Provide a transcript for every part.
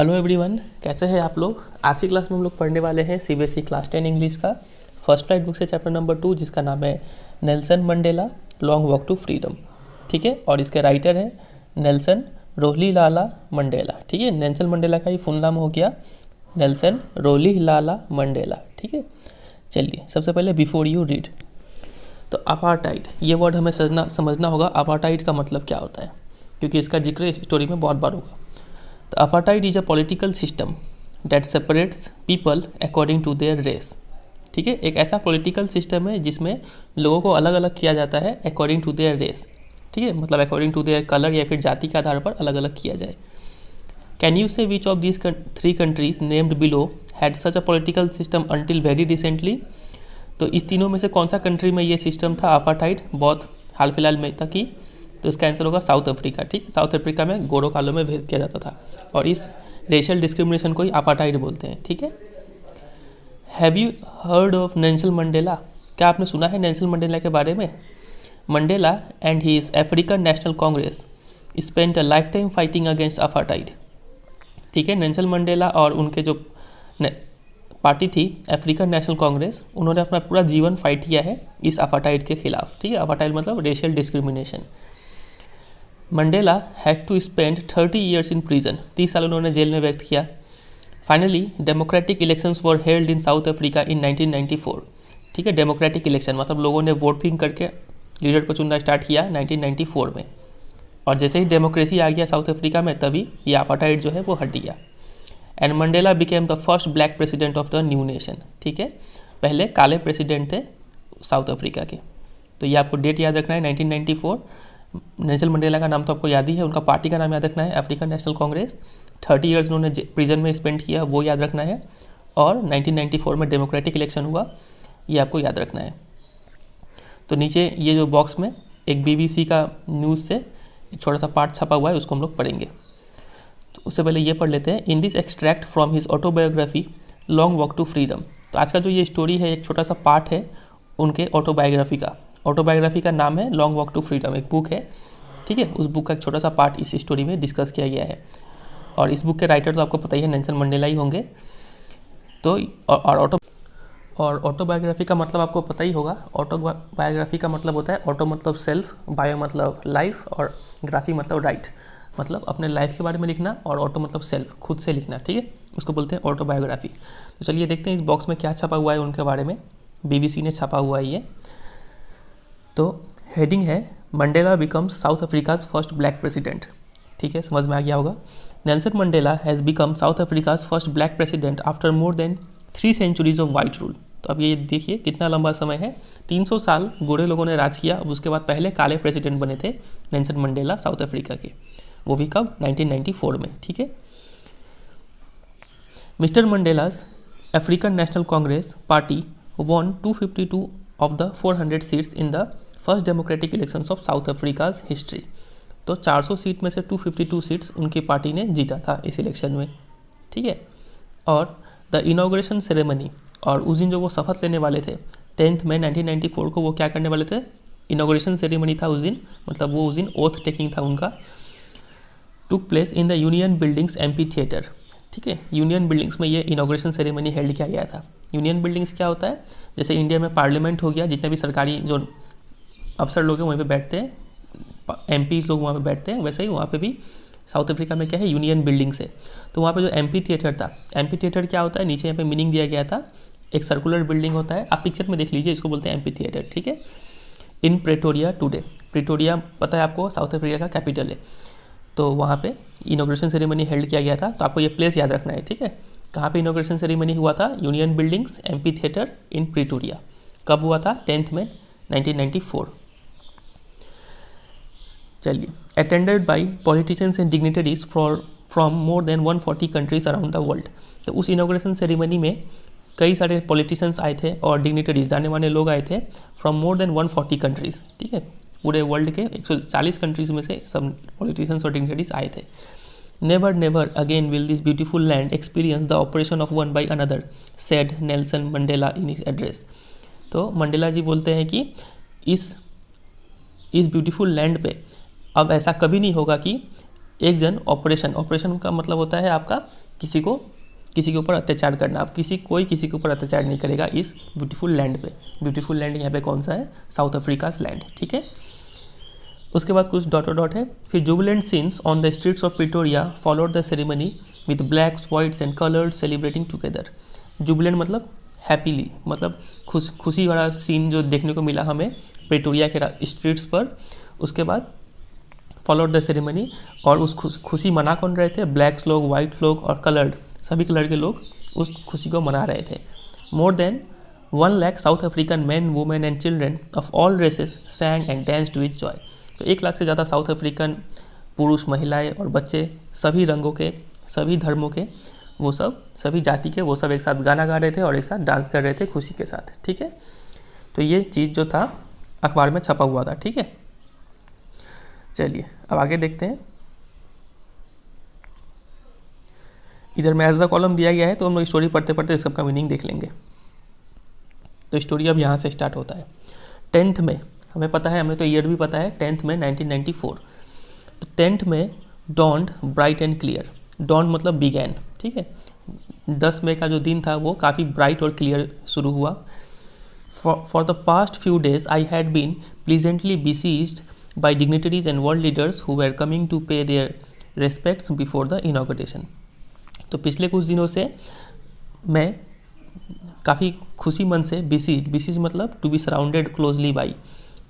Hello everyone, कैसे हैं आप लोग। आज की क्लास में हम लोग पढ़ने वाले हैं सीबीएसई क्लास 10 इंग्लिश का फर्स्ट फ्लाइट बुक से चैप्टर नंबर 2, जिसका नाम है Nelson Mandela long walk to freedom. ठीक है, और इसके राइटर हैं नेल्सन रोहिलाला मंडेला। ठीक है, नेल्सन मंडेला का ही फुल नाम हो गया नेल्सन रोहिलाला मंडेला। ठीक है, चलिए सबसे पहले बिफोर यू रीड, तो अपार्टाइड ये वर्ड हमें समझना होगा। अपार्टाइड का मतलब क्या होता है, क्योंकि इसका जिक्र स्टोरी में बहुत बार होगा। तो apartheid is a political system that separates people according to their race. ठीक है, एक ऐसा पॉलिटिकल सिस्टम है जिसमें लोगों को अलग अलग किया जाता है अकॉर्डिंग टू देयर रेस। ठीक है, मतलब अकॉर्डिंग टू देयर कलर या फिर जाति के आधार पर अलग अलग किया जाए। कैन यू से which of these 3 countries named below had such a political system until very recently. तो इस तीनों में से कौन सा कंट्री में ये सिस्टम था अपार्टाइड, बहुत हाल फिलहाल में तक ही। तो इसका आंसर होगा साउथ अफ्रीका। ठीक है, साउथ अफ्रीका में गोरों कालों में भेद किया जाता था और इस रेशियल डिस्क्रिमिनेशन को ही अपार्टाइड बोलते हैं। ठीक है, have you heard of Nelson Mandela, क्या आपने सुना है नेल्सन मंडेला के बारे में। Mandela and his African National Congress spent a lifetime fighting against apartheid. ठीक है, नेल्सन मंडेला और उनके जो पार्टी थी अफ्रीकन नेशनल कांग्रेस, उन्होंने अपना पूरा जीवन फाइट किया है इस अपार्टाइड के खिलाफ। ठीक है, अपार्टाइड मतलब racial discrimination. Mandela had to spend 30 years in prison, 30 साल उन्होंने जेल में व्यक्त किया। Finally democratic elections were held in South Africa in 1994। ठीक है, डेमोक्रेटिक इलेक्शन मतलब लोगों ने वोटिंग करके लीडर को चुनना स्टार्ट किया 1994 में, और जैसे ही डेमोक्रेसी आ गया साउथ अफ्रीका में तभी ये अपार्टाइड जो है वो हट गया। And Mandela became the first black president of the new nation. ठीक है, पहले काले प्रेसिडेंट थे साउथ अफ्रीका के। तो ये आपको डेट याद रखना है 1994। नेल्सन मंडेला का नाम तो आपको याद ही है, उनका पार्टी का नाम याद रखना है अफ्रीकन नेशनल कांग्रेस। 30 ईयर्स उन्होंने प्रिजन में स्पेंड किया, वो याद रखना है। और 1994 में डेमोक्रेटिक इलेक्शन हुआ, ये आपको याद रखना है। तो नीचे ये जो बॉक्स में एक BBC का न्यूज़ से एक छोटा सा पार्ट छपा हुआ है, उसको हम लोग पढ़ेंगे। तो उससे पहले ये पढ़ लेते हैं। In this extract from his autobiography Long walk to Freedom. तो आज का जो ये स्टोरी है एक छोटा सा पार्ट है उनके ऑटोबायोग्राफी का। ऑटोबायोग्राफी का नाम है लॉन्ग वॉक टू फ्रीडम, एक बुक है। ठीक है, उस बुक का एक छोटा सा पार्ट इस स्टोरी में डिस्कस किया गया है। और इस बुक के राइटर तो आपको पता ही है नेल्सन मंडेला ही होंगे। तो और ऑटोबायोग्राफी का मतलब आपको पता ही होगा। ऑटोबायोग्राफी का मतलब होता है ऑटो मतलब सेल्फ, बायो मतलब लाइफ, और ग्राफी मतलब राइट, मतलब अपने लाइफ के बारे में लिखना, और ऑटो मतलब सेल्फ, खुद से लिखना। ठीक है, उसको बोलते हैं ऑटोबायोग्राफी। तो चलिए देखते हैं इस बॉक्स में क्या छपा हुआ है उनके बारे में। BBC ने छपा हुआ है ये। तो हेडिंग है Mandela becomes South Africa's first black president. ठीक है, समझ में आ गया होगा। Nelson Mandela has become South Africa's first black president after more than 3 centuries of white rule. तो अब ये देखिए कितना लंबा समय है, 300 साल गोरे लोगों ने राज किया। अब उसके बाद पहले काले प्रेसिडेंट बने थे नेल्सन मंडेला साउथ अफ्रीका के, वो भी कब 1994 में। ठीक है, mister Mandela's African National Congress party won 252 of the 400 seats in the first democratic elections of south Africa's history. तो 400 सीट में से 252 सीट्स उनकी पार्टी ने जीता था इस इलेक्शन में। ठीक है, और द इनॉग्रेशन सेरेमनी, और उस दिन जो वो शपथ लेने वाले थे 10 मई 1994 को, वो क्या करने वाले थे, इनॉग्रेशन सेरेमनी था उस दिन, मतलब वो उस दिन ओथ टेकिंग था उनका। Took place in the union buildings amphi theatre. ठीक है, यूनियन बिल्डिंग्स में ये इनॉग्रेशन सेरेमनी हेल्ड किया गया था। यूनियन बिल्डिंग्स क्या होता है, जैसे इंडिया में पार्लियामेंट हो गया, जितने भी सरकारी जो अफसर लोग हैं वहीं पे बैठते हैं, MP लोग वहाँ पे बैठते हैं, वैसे ही वहाँ पे भी साउथ अफ्रीका में क्या है, यूनियन बिल्डिंग्स है। तो वहाँ पे जो एम्पी थिएटर था, एम्पी थिएटर क्या होता है, नीचे यहाँ पे मीनिंग दिया गया था, एक सर्कुलर बिल्डिंग होता है, आप पिक्चर में देख लीजिए, इसको बोलते हैं एम्पी थिएटर। ठीक है, इन प्रेटोरिया टुडे, प्रेटोरिया पता है आपको साउथ अफ्रीका का कैपिटल है। तो वहाँ पे इनॉग्रेशन सेरेमनी हेल्ड किया गया था। तो आपको ये प्लेस याद रखना है। ठीक है, कहाँ पे इनॉग्रेशन सेरेमनी हुआ था, Union buildings amphi theatre in Pretoria. कब हुआ था, 10 मई 1994। चलिए, attended by politicians and dignitaries from more than 140 countries around the world. तो उस इनॉग्रेशन सेरेमनी में कई सारे पॉलिटिशियंस आए थे और डिग्निटरीज, जाने माने लोग आए थे, फ्रॉम मोर देन 140 कंट्रीज। ठीक है, पूरे वर्ल्ड के 140 कंट्रीज़ में से सब पॉलिटिशियंस और डिग्निटरीज आए थे। Never never again will this beautiful land experience the oppression of one by another, said Nelson Mandela in his address. तो मंडेला जी बोलते हैं कि इस ब्यूटीफुल लैंड पे अब ऐसा कभी नहीं होगा कि एक जन ऑपरेशन का मतलब होता है आपका किसी के ऊपर अत्याचार करना। अब कोई किसी के ऊपर अत्याचार नहीं करेगा इस ब्यूटीफुल लैंड पे। ब्यूटीफुल लैंड यहाँ पे कौन सा है? साउथ अफ्रीकाज लैंड, ठीक है। उसके बाद कुछ डॉट है। फिर jubilant scenes on the streets of Pretoria followed the ceremony with blacks whites and colours celebrating together. Jubilant मतलब हैप्पीली, मतलब खुशी वाला सीन जो देखने को मिला हमें प्रिटोरिया के स्ट्रीट्स पर। उसके बाद फॉलोड द सेरेमनी, और उस खुशी मना कौन रहे थे? ब्लैक्स लोग, वाइट लोग और कलर्ड, सभी कलर के लोग उस खुशी को मना रहे थे। More than 1 lakh South African man, women and children of all races sang and danced with joy. तो 1 लाख से ज़्यादा साउथ अफ्रीकन पुरुष, महिलाएं और बच्चे, सभी रंगों के, सभी धर्मों के, वो सब, सभी जाति के, वो सब एक साथ गाना गा रहे थे और एक साथ डांस कर रहे थे खुशी के साथ, ठीक है। तो ये चीज़ जो था अखबार में छपा हुआ था, ठीक है। चलिए अब आगे देखते हैं। इधर में एज द कॉलम दिया गया है, तो हम लोग स्टोरी पढ़ते पढ़ते इस सबका मीनिंग देख लेंगे। तो स्टोरी अब यहाँ से स्टार्ट होता है। 10th में हमें पता है, हमें तो ईयर भी पता है, 10th में 1994। तो 10th में dawned bright and clear. Dawned मतलब बिगैन, ठीक है। 10 मई का जो दिन था वो काफ़ी ब्राइट और क्लियर शुरू हुआ। For the past few days I had been pleasantly besieged by dignitaries and world leaders who were coming to pay their respects before the inauguration। तो पिछले कुछ दिनों से मैं काफ़ी खुशी मन से बिसीज मतलब to be surrounded closely by,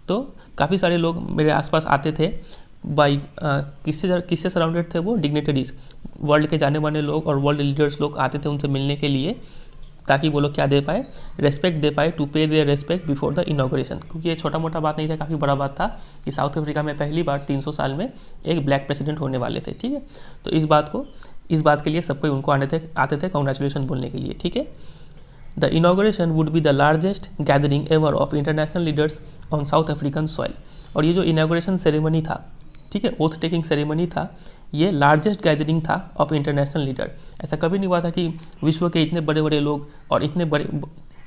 तो काफ़ी सारे लोग मेरे आसपास आते थे। बाई किससे सराउंडेड थे वो? डिग्नेटरीज, वर्ल्ड के जाने माने लोग और वर्ल्ड लीडर्स लोग आते थे उनसे मिलने के लिए, ताकि वो लोग क्या दे पाए? रेस्पेक्ट दे पाए, to pay their respect before the inauguration. क्योंकि ये छोटा मोटा बात नहीं था, काफ़ी बड़ा बात था कि साउथ अफ्रीका में पहली बार 300 साल में एक ब्लैक प्रेसिडेंट होने वाले थे, ठीक है। तो इस बात के लिए सबको उनको आते थे कॉन्ग्रेचुलेशन बोलने के लिए, ठीक है। The inauguration would be the largest gathering ever of international leaders on south African soil. और ये जो इनॉग्रेशन सेरेमनी था, ठीक है, ओथ टेकिंग सेरेमनी था, ये लार्जेस्ट गैदरिंग था ऑफ इंटरनेशनल लीडर। ऐसा कभी नहीं हुआ था कि विश्व के इतने बड़े बड़े लोग और इतने बड़े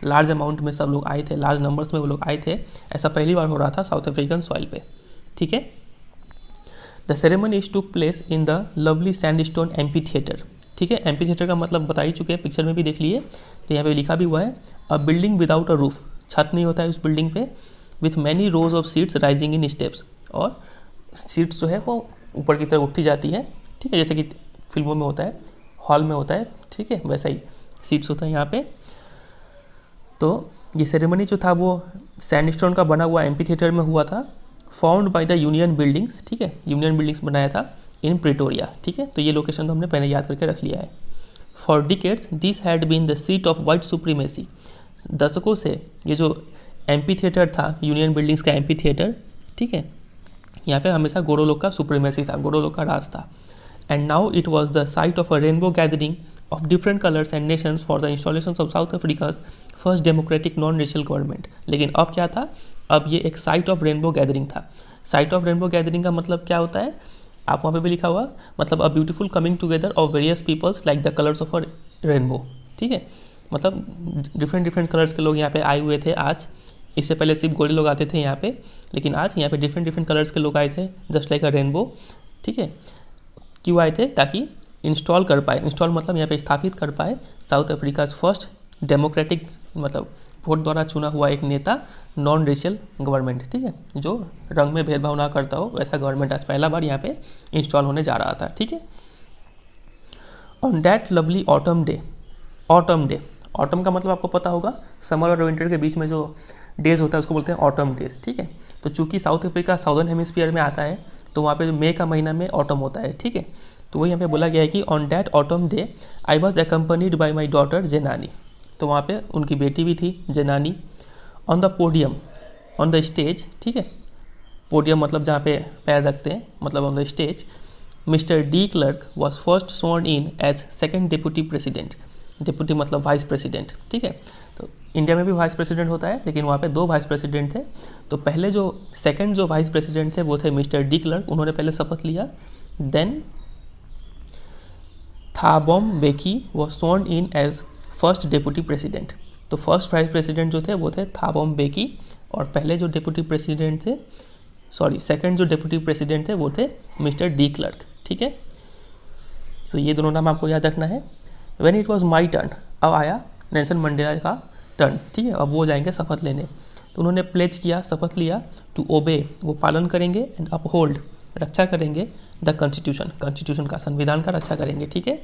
लार्ज अमाउंट में सब लोग आए थे, लार्ज नंबर्स में वो लोग आए थे। ऐसा पहली बार हो रहा था साउथ अफ्रीकन सॉइल पे, ठीक है। The ceremony took place in the lovely sandstone amphi theatre, ठीक है। एम्पी थिएटर का मतलब बता ही चुके हैं, पिक्चर में भी देख लिए। तो यहाँ पे लिखा भी हुआ है, अ बिल्डिंग विदाउट अ रूफ, छत नहीं होता है उस बिल्डिंग पे, with many rose of seats rising in steps, और सीट्स जो है वो ऊपर की तरफ उठती जाती है, ठीक है, जैसे कि फिल्मों में होता है, हॉल में होता है, ठीक है, वैसा ही सीट्स होता है यहाँ पे। तो ये सेरेमनी जो था वो सैंडस्टोन का बना हुआ एम्पी थिएटर में हुआ था, found by the union buildings, ठीक है, यूनियन बिल्डिंग्स बनाया था इन प्रिटोरिया, ठीक है। तो ये लोकेशन तो हमने पहले याद करके रख लिया है। For decades this had been the seat of white supremacy. दशकों से ये जो एम्पी थिएटर था, यूनियन बिल्डिंग्स का एम्पी थिएटर, ठीक है, यहाँ पे हमेशा गोरो लोग का सुप्रीमेसी था, गोरो लोग का राज था। And now it was the site of a rainbow gathering of different colours and Nations for the installation of south Africa's first democratic non racial government. लेकिन अब क्या था? अब ये एक साइट ऑफ रेनबो गैदरिंग था। साइट ऑफ रेनबो गैदरिंग का मतलब क्या होता है? आप वहाँ पे भी लिखा हुआ, मतलब a beautiful coming together of various peoples like the colours of a rainbow, ठीक है। मतलब डिफरेंट कलर्स के लोग यहाँ पे आए हुए थे आज। इससे पहले सिर्फ गोरे लोग आते थे यहाँ पे, लेकिन आज यहाँ पे डिफरेंट कलर्स के लोग आए थे, जस्ट लाइक अ रेनबो, ठीक है। क्यों आए थे? ताकि इंस्टॉल कर पाए, इंस्टॉल मतलब यहाँ पे स्थापित कर पाए साउथ अफ्रीका फर्स्ट डेमोक्रेटिक, मतलब वोट द्वारा चुना हुआ एक नेता, नॉन रेशियल गवर्नमेंट, ठीक है, जो रंग में भेदभाव ना करता हो, वैसा गवर्नमेंट आज पहला बार यहाँ पे इंस्टॉल होने जा रहा था, ठीक है। On that lovely autumn day, autumn का मतलब आपको पता होगा, समर और विंटर के बीच में जो डेज होता है उसको बोलते हैं ऑटम डेज, ठीक है। तो चूंकि साउथ अफ्रीका साउदर्न हेमिस्फीयर में आता है, तो वहाँ पे मई का महीना में ऑटम होता है, ठीक है। तो वही यहाँ पे बोला गया है कि on that autumn day I was accompanied by my daughter Zenani. तो वहाँ पे उनकी बेटी भी थी Zenani. On the podium, on the stage, ठीक है, पोडियम मतलब जहाँ पे पैर रखते हैं, मतलब on the stage, mister de Klerk was first sworn in as second deputy president. Deputy मतलब वाइस प्रेसिडेंट, ठीक है। तो इंडिया में भी वाइस प्रेसिडेंट होता है, लेकिन वहाँ पे 2 वाइस प्रेसिडेंट थे। तो पहले जो सेकंड जो वाइस प्रेसिडेंट थे वो थे मिस्टर डी क्लर्क, उन्होंने पहले शपथ लिया। Then Thabo Mbeki was sworn in as first deputy president. तो फर्स्ट वाइस प्रेसिडेंट जो थे वो थे थाबो म्बेकी, और पहले जो डेप्यूटी प्रेसिडेंट थे, सेकंड जो डेप्यूटी प्रेसिडेंट थे वो थे मिस्टर डी क्लर्क, ठीक है। तो ये दोनों नाम आपको याद रखना है। When it was my turn, अब आया नेल्सन मंडेला का टर्न, ठीक है, अब वो जाएंगे शपथ लेने। तो उन्होंने प्लेज किया, शपथ लिया, टू ओबे, वो पालन करेंगे, एंड अपहोल्ड, रक्षा करेंगे, द कॉन्स्टिट्यूशन, कॉन्स्टिट्यूशन का, संविधान का रक्षा करेंगे, ठीक है,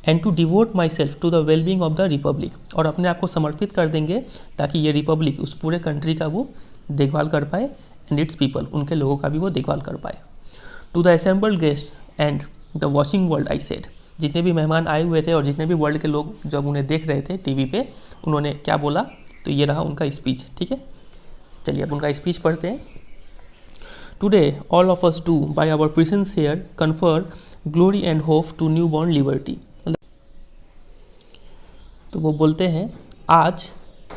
and to devote myself to the wellbeing of the republic, और अपने आप को समर्पित कर देंगे ताकि ये रिपब्लिक, उस पूरे कंट्री का वो देखभाल कर पाए, एंड इट्स पीपल, उनके लोगों का भी वो देखभाल कर पाए। To the assembled guests and the watching world I said, जितने भी मेहमान आए हुए थे और जितने भी वर्ल्ड के लोग जब उन्हें देख रहे थे टीवी पे, उन्होंने क्या बोला, तो ये रहा उनका स्पीच, ठीक है। चलिए अब उनका स्पीच पढ़ते हैं। Today all of us do by our presence here confer glory and hope to newborn liberty. तो वो बोलते हैं आज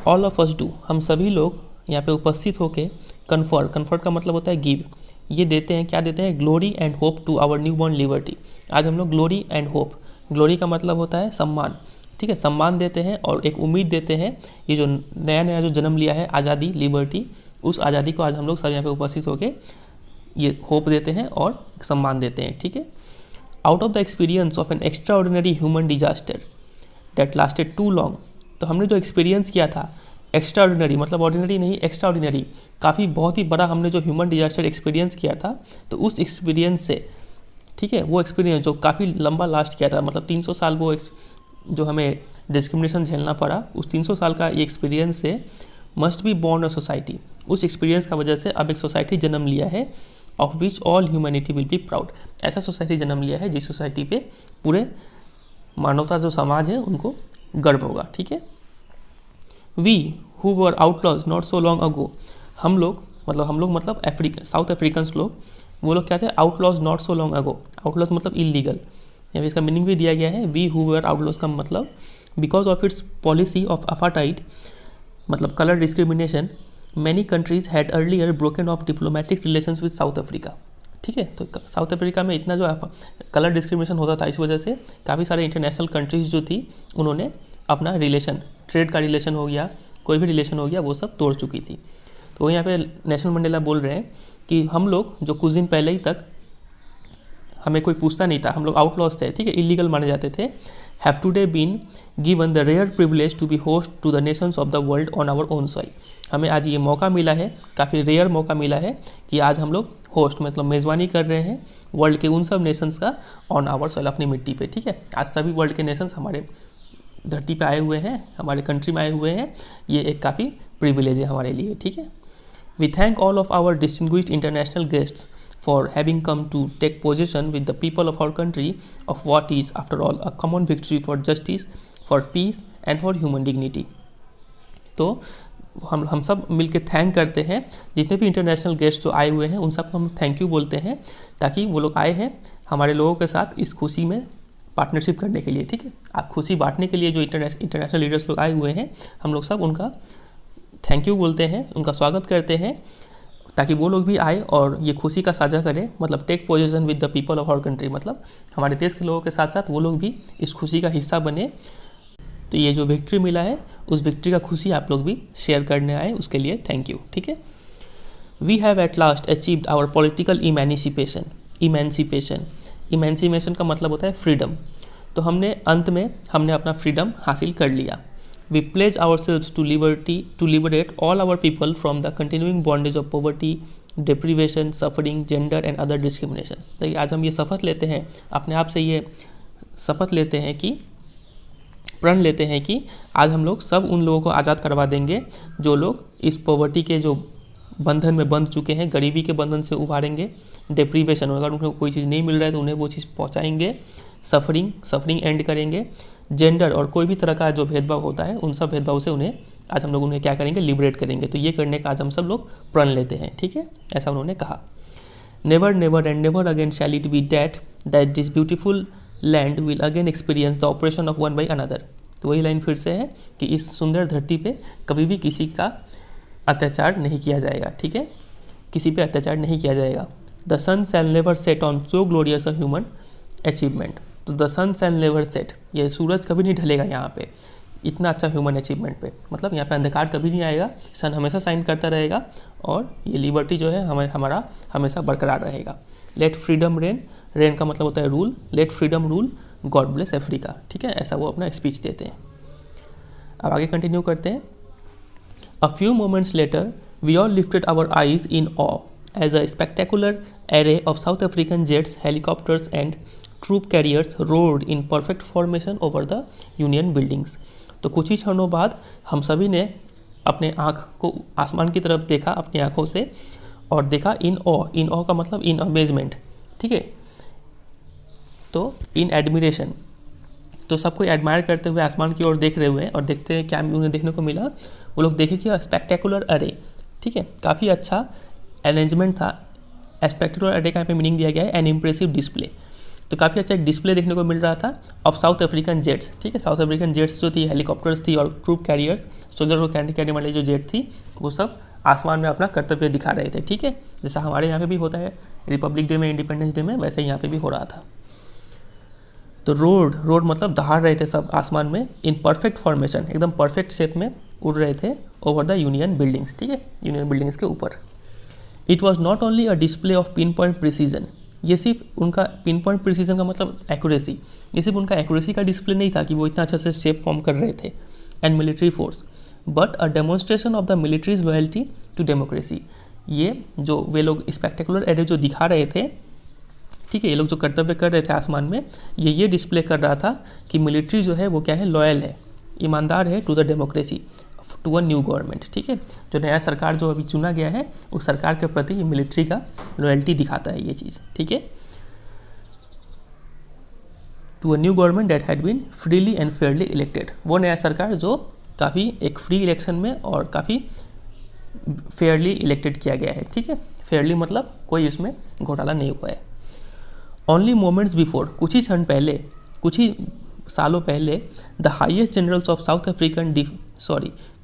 ऑल ऑफ अस डू, हम सभी लोग यहाँ पे उपस्थित होके कन्फर, कन्फर का मतलब होता है गिव, ये देते हैं, क्या देते हैं, glory and hope to our newborn liberty. आज हम लोग ग्लोरी एंड होप, ग्लोरी का मतलब होता है सम्मान, ठीक है, सम्मान देते हैं और एक उम्मीद देते हैं, ये जो नया नया जो जन्म लिया है आज़ादी, लिबर्टी, उस आज़ादी को आज हम लोग सब यहाँ पे उपस्थित होके ये होप देते हैं और सम्मान देते हैं, ठीक है। Out of the experience of an extraordinary human disaster that lasted too long, तो हमने जो एक्सपीरियंस किया था, एक्स्ट्रा ऑर्डिनरी मतलब ऑर्डिनरी नहीं, एक्स्ट्रा ऑर्डिनरी, काफ़ी बहुत ही बड़ा हमने जो ह्यूमन डिजास्टर एक्सपीरियंस किया था, तो उस एक्सपीरियंस से, ठीक है, वो एक्सपीरियंस जो काफ़ी लंबा लास्ट किया था, मतलब 300 साल वो जो हमें डिस्क्रिमिनेशन झेलना पड़ा, उस 300 साल का ये एक्सपीरियंस से must be born a society, उस एक्सपीरियंस का वजह से अब एक सोसाइटी जन्म लिया है, of which all humanity will be proud, ऐसा सोसाइटी जन्म लिया है जिस सोसाइटी पे पूरे मानवता जो समाज है उनको गर्व होगा, ठीक है। We who were outlaws not so long ago, हम लोग मतलब साउथ अफ्रीकन लोग, वो लोग क्या थे, outlaws not so long ago, outlaws मतलब इलीगल, या इसका मीनिंग भी दिया गया है, वी हु वर आउटलॉज का मतलब because of its policy of apartheid, मतलब colour discrimination, many countries had earlier broken off diplomatic relations with South Africa, ठीक है। तो साउथ अफ्रीका में इतना जो कलर डिस्क्रिमिनेशन होता था, इस वजह से काफ़ी सारे इंटरनेशनल कंट्रीज जो थी उन्होंने अपना रिलेशन, ट्रेड का रिलेशन हो गया, कोई भी रिलेशन हो गया, वो सब तोड़ चुकी थी। तो यहाँ पे नेल्सन मंडेला बोल रहे हैं कि हम लोग जो कुछ दिन पहले ही तक हमें कोई पूछता नहीं था, हम लोग आउटलॉज थे, ठीक है, इलीगल माने जाते थे, have today been given the rare privilege to be host to the nations of the world on our own soil. हमें आज ये मौका मिला है, काफ़ी रेयर मौका मिला है कि आज हम लोग होस्ट मतलब मेज़बानी कर रहे हैं वर्ल्ड के उन सब नेशंस का ऑन आवर सॉइल, अपनी मिट्टी पे, ठीक है। आज सभी वर्ल्ड के नेशंस हमारे धरती पे आए हुए हैं, हमारे कंट्री में आए हुए हैं, ये एक काफ़ी प्रिविलेज है हमारे लिए, ठीक है। We thank all of our distinguished international guests for having come to take possession with the people of our country of what is after all a common victory for justice, for peace and for human dignity। तो हम सब मिलके thank करते हैं, जितने भी international guest जो आए हुए हैं उन सबको हम थैंक यू बोलते हैं, ताकि वो लोग आए हैं हमारे लोगों के साथ इस खुशी में पार्टनरशिप करने के लिए, ठीक है। आप खुशी बांटने के लिए जो इंटरनेशनल लीडर्स लोग आए हुए हैं, हम लोग सब उनका थैंक यू बोलते हैं, उनका स्वागत करते हैं, ताकि वो लोग भी आए और ये खुशी का साझा करें, मतलब take position with the people of our country, मतलब हमारे देश के लोगों के साथ साथ वो लोग भी इस खुशी का हिस्सा बने। तो ये जो विक्ट्री मिला है, उस विक्ट्री का खुशी आप लोग भी शेयर करने आए, उसके लिए थैंक यू, ठीक है। We have at last achieved our political emancipation, emancipation का मतलब होता है फ्रीडम। तो हमने अंत में अपना फ्रीडम हासिल कर लिया। We pledge ourselves to liberate all our people from the continuing bondage of poverty, deprivation, suffering, gender and other discrimination। तो आज हम ये शपथ लेते हैं, अपने आप से ये शपथ लेते हैं कि, प्रण लेते हैं कि आज हम लोग सब उन लोगों को आज़ाद करवा देंगे जो लोग इस पॉवर्टी के जो बंधन में बंध चुके हैं, गरीबी के बंधन से उभारेंगे, डिप्रीवेशन, अगर उनको कोई चीज़ नहीं मिल रहा है तो उन्हें वो चीज़ पहुँचाएंगे, सफरिंग एंड करेंगे, जेंडर और कोई भी तरह का जो भेदभाव होता है उन सब भेदभाव से आज हम लोग उन्हें क्या करेंगे, लिबरेट करेंगे। तो ये करने का आज हम सब लोग प्रण लेते हैं, ठीक है, ऐसा उन्होंने कहा। Never never and never again shall it be that this beautiful land will again experience the oppression of one by another. तो वही लाइन फिर से है कि इस सुंदर धरती पे कभी भी किसी का अत्याचार नहीं किया जाएगा, ठीक है, किसी पे अत्याचार नहीं किया जाएगा। The sun shall never set on so glorious a human achievement. तो the sun shall never set, ये सूरज कभी नहीं ढलेगा यहाँ पे इतना अच्छा ह्यूमन अचीवमेंट पे, मतलब यहाँ पे अंधकार कभी नहीं आएगा, सन हमेशा शाइन करता रहेगा और ये लिबर्टी जो है हमारा हमेशा बरकरार रहेगा। लेट फ्रीडम रेन, रेन का मतलब होता है rule, let freedom rule God bless Africa, ठीक है, ऐसा वो अपना स्पीच देते हैं। अब आगे कंटिन्यू करते हैं। A few moments later we all lifted our eyes in awe as a spectacular array of South African jets, helicopters and troop carriers roared in perfect formation over the Union buildings। तो कुछ ही क्षणों बाद हम सभी ने अपने आँख को आसमान की तरफ देखा अपनी आँखों से और देखा इन ऑ का मतलब इन अमेजमेंट, ठीक है, तो इन एडमिरेशन, तो सबको एडमायर करते हुए आसमान की ओर देख रहे हुए हैं और देखते हैं क्या उन्हें देखने को मिला। वो लोग देखे कि स्पेक्टेकुलर अरे, ठीक है, काफ़ी अच्छा अरेंजमेंट था। स्पेक्टेकुलर अरे का यहाँ पे मीनिंग दिया गया है एन इम्प्रेसिव डिस्प्ले, तो काफ़ी अच्छा एक डिस्प्ले देखने को मिल रहा था ऑफ साउथ अफ्रीकन जेट्स, ठीक है, साउथ अफ्रीकन जेट्स जो थी, हेलीकॉप्टर्स थी और ट्रूप कैरियर्स, सोल्जर को कैरी करने वाली जो जेट थी, वो सब आसमान में अपना कर्तव्य दिखा रहे थे, ठीक है, जैसा हमारे यहाँ पे भी होता है रिपब्लिक डे में, इंडिपेंडेंस डे में, वैसे यहाँ पे भी हो रहा था। तो रोड मतलब दहाड़ रहे थे सब आसमान में इन परफेक्ट फॉर्मेशन, एकदम परफेक्ट शेप में उड़ रहे थे ओवर द यूनियन बिल्डिंग्स, ठीक है, यूनियन बिल्डिंग्स के ऊपर। It was not only a display of pin point precision, ये सिर्फ उनका पिन पॉइंट प्रिसीजन का मतलब एक्यूरेसी, ये सिर्फ उनका एक्यूरेसी का डिस्प्ले नहीं था कि वो इतना अच्छा से शेप फॉर्म कर रहे थे and military force, but a demonstration of the military's loyalty to democracy. ये जो वे लोग स्पेक्टेकुलर एरे जो दिखा रहे थे, ठीक है, ये लोग जो कर्तव्य कर रहे थे आसमान में, ये डिस्प्ले कर रहा था कि मिलिट्री जो है वो क्या है, लॉयल है, ईमानदार है to the democracy, to a new government, ठीक है, जो नया सरकार जो अभी चुना गया है उस सरकार के प्रति मिलिट्री का लॉयल्टी दिखाता है ये चीज़, ठीक है, to a new government that had been freely and fairly elected, वो नया सरकार जो काफ़ी एक फ्री इलेक्शन में और काफ़ी फेयरली इलेक्टेड किया गया है, ठीक है, फेयरली मतलब कोई इसमें घोटाला नहीं हुआ है। ओनली मोमेंट्स बिफोर, कुछ ही क्षण पहले, कुछ ही सालों पहले, the highest generals of South African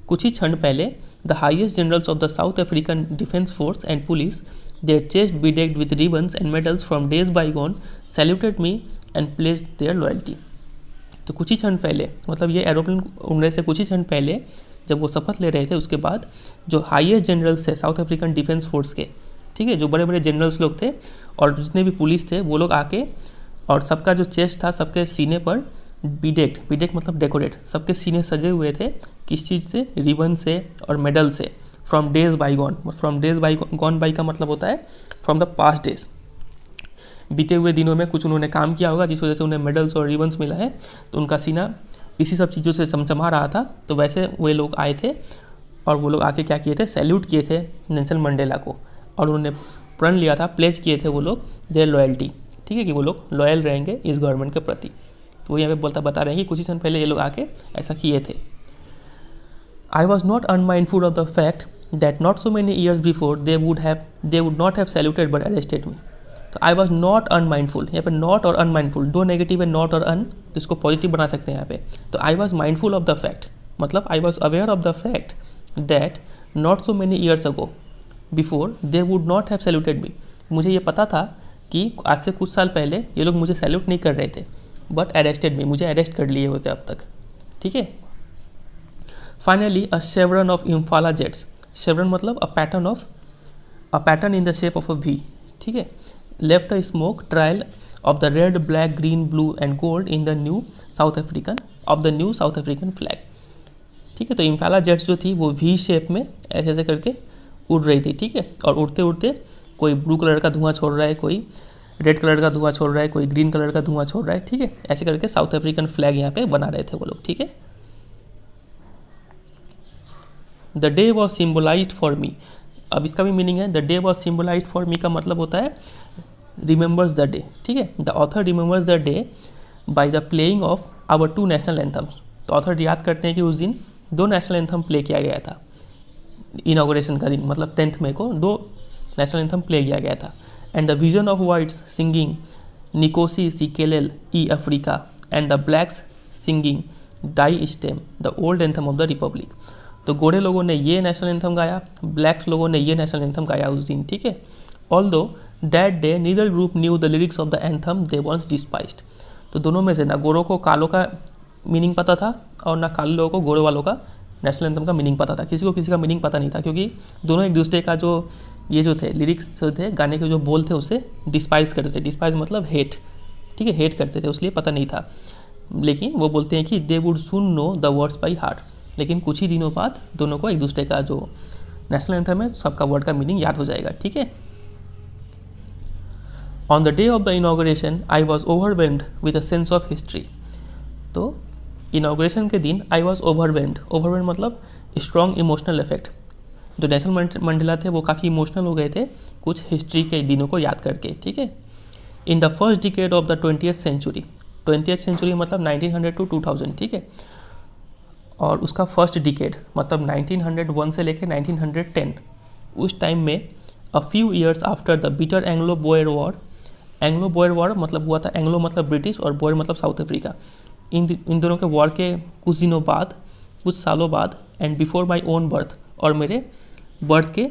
कुछ ही क्षण पहले the highest generals of the South African defence force and police their chest bedecked with ribbons and medals from days bygone saluted me and pledged their loyalty। तो कुछ ही क्षण पहले मतलब ये एरोप्लेन उड़ने से कुछ ही क्षण पहले जब वो शपथ ले रहे थे, उसके बाद जो हाईएस्ट जनरल्स थे साउथ अफ्रीकन डिफेंस फोर्स के, ठीक है, जो बड़े बड़े जनरल्स लोग थे और जितने भी पुलिस थे वो लोग आके और सबका जो चेस्ट था, सबके सीने पर बीडेक्ड मतलब डेकोरेट, सबके सीने सजे हुए थे किस चीज़ से, रिबन से और मेडल से, from days by gone by का मतलब होता है फ्रॉम द पास्ट डेज, बीते हुए दिनों में कुछ उन्होंने काम किया होगा जिस वजह से उन्हें मेडल्स और रिबन्स मिला है, तो उनका सीना इसी सब चीज़ों से चमचमा रहा था। तो वैसे वे लोग आए थे और वो लोग आके क्या किए थे, सैल्यूट किए थे नेल्सन मंडेला को और उन्होंने प्रण लिया था, प्लेज किए थे वो लोग देयर लॉयल्टी, ठीक है, कि वो लोग लॉयल रहेंगे इस गवर्नमेंट के प्रति। तो वो यहाँ पे बता रहे हैं कि कुछ ही समय पहले ये लोग आके ऐसा किए थे। I was not unmindful of the fact that not so many years before they would not have saluted but arrested me. तो आई वॉज नॉट अनमाइंडफुल, यहाँ पे नॉट और अनमाइंडफुल दो नेगेटिव है, नॉट और अन, तो इसको पॉजिटिव बना सकते हैं यहाँ पे। तो I was mindful of the fact मतलब I was aware of the fact that not so many years ago before they would not have saluted me. मुझे ये पता था कि आज से कुछ साल पहले ये लोग मुझे सैल्यूट नहीं कर रहे थे, बट अरेस्टेड मी, मुझे अरेस्ट कर लिए होते अब तक, ठीक है। Finally a chevron of Impala jets, chevron मतलब a pattern in the shape of a V, ठीक है, left a smoke trial of the red black green blue and gold in the new South African flag, ठीक है। तो इम्फाला jets जो थी वो V shape में ऐसे ऐसे करके उड़ रही थी, ठीक है, और उड़ते उड़ते कोई ब्लू कलर का धुआं छोड़ रहा है, कोई रेड कलर का धुआं छोड़ रहा है, कोई ग्रीन कलर का धुआं छोड़ रहा है, ठीक है, ऐसे करके साउथ अफ्रीकन फ्लैग यहाँ पे बना रहे थे वो लोग, ठीक है। The day was symbolised for me, अब इसका भी मीनिंग है, the day was symbolised for me का मतलब होता है रिमेंबर्स द डे, ठीक है। The author remembers the day by the playing of our 2 national anthems. तो ऑथर याद करते हैं कि उस दिन 2 नेशनल एंथम प्ले किया गया था, इनॉग्रेशन का दिन मतलब 10 मई को 2 नेशनल एंथम प्ले किया गया था। And the vision of whites singing Nkosi Sikelel i Afrika and the blacks singing Die Stem the old anthem of the republic. तो गोरे लोगों ने ये नेशनल एंथम गाया, ब्लैक्स लोगों ने ये नेशनल एंथम गाया उस दिन, ठीक है। Although that day neither group knew the lyrics of the anthem they once despised. तो दोनों में से ना गोरों को कालों का मीनिंग पता था और ना काले लोगों को गोरे वालों का नेशनल एंथम का मीनिंग पता था, किसी को किसी का मीनिंग पता नहीं था, क्योंकि दोनों एक दूसरे का जो ये जो थे लिरिक्स जो थे गाने के जो बोल थे उसे डिस्पाइज करते थे। डिस्पाइज मतलब हेट, ठीक है, हेट करते थे, उसलिए पता नहीं था। लेकिन वो बोलते हैं कि they would soon know the words by heart. लेकिन कुछ ही दिनों बाद दोनों को एक दूसरे का जो नेशनल एंथम है सबका वर्ड का मीनिंग याद हो जाएगा। ठीक है। On the day of the inauguration I was overwhelmed with a sense of history. तो इनॉग्रेशन के दिन आई वॉज ओवरवेल्म्ड मतलब स्ट्रॉन्ग इमोशनल इफेक्ट। जो नेल्सन मंडेला थे वो काफ़ी इमोशनल हो गए थे कुछ हिस्ट्री के दिनों को याद करके। ठीक है। In the first decade of the 20th century, 20th century मतलब 1900 टू 2000। ठीक है। और उसका फर्स्ट डिकेड मतलब 1901 से लेकर 1910, उस टाइम में a few years after the bitter Anglo Boer war. Anglo Boer war मतलब हुआ था, एंग्लो मतलब ब्रिटिश और बोयर मतलब साउथ अफ्रीका। इन दोनों के वॉर के कुछ दिनों बाद, कुछ सालों बाद, and before my own birth, और मेरे बर्थ के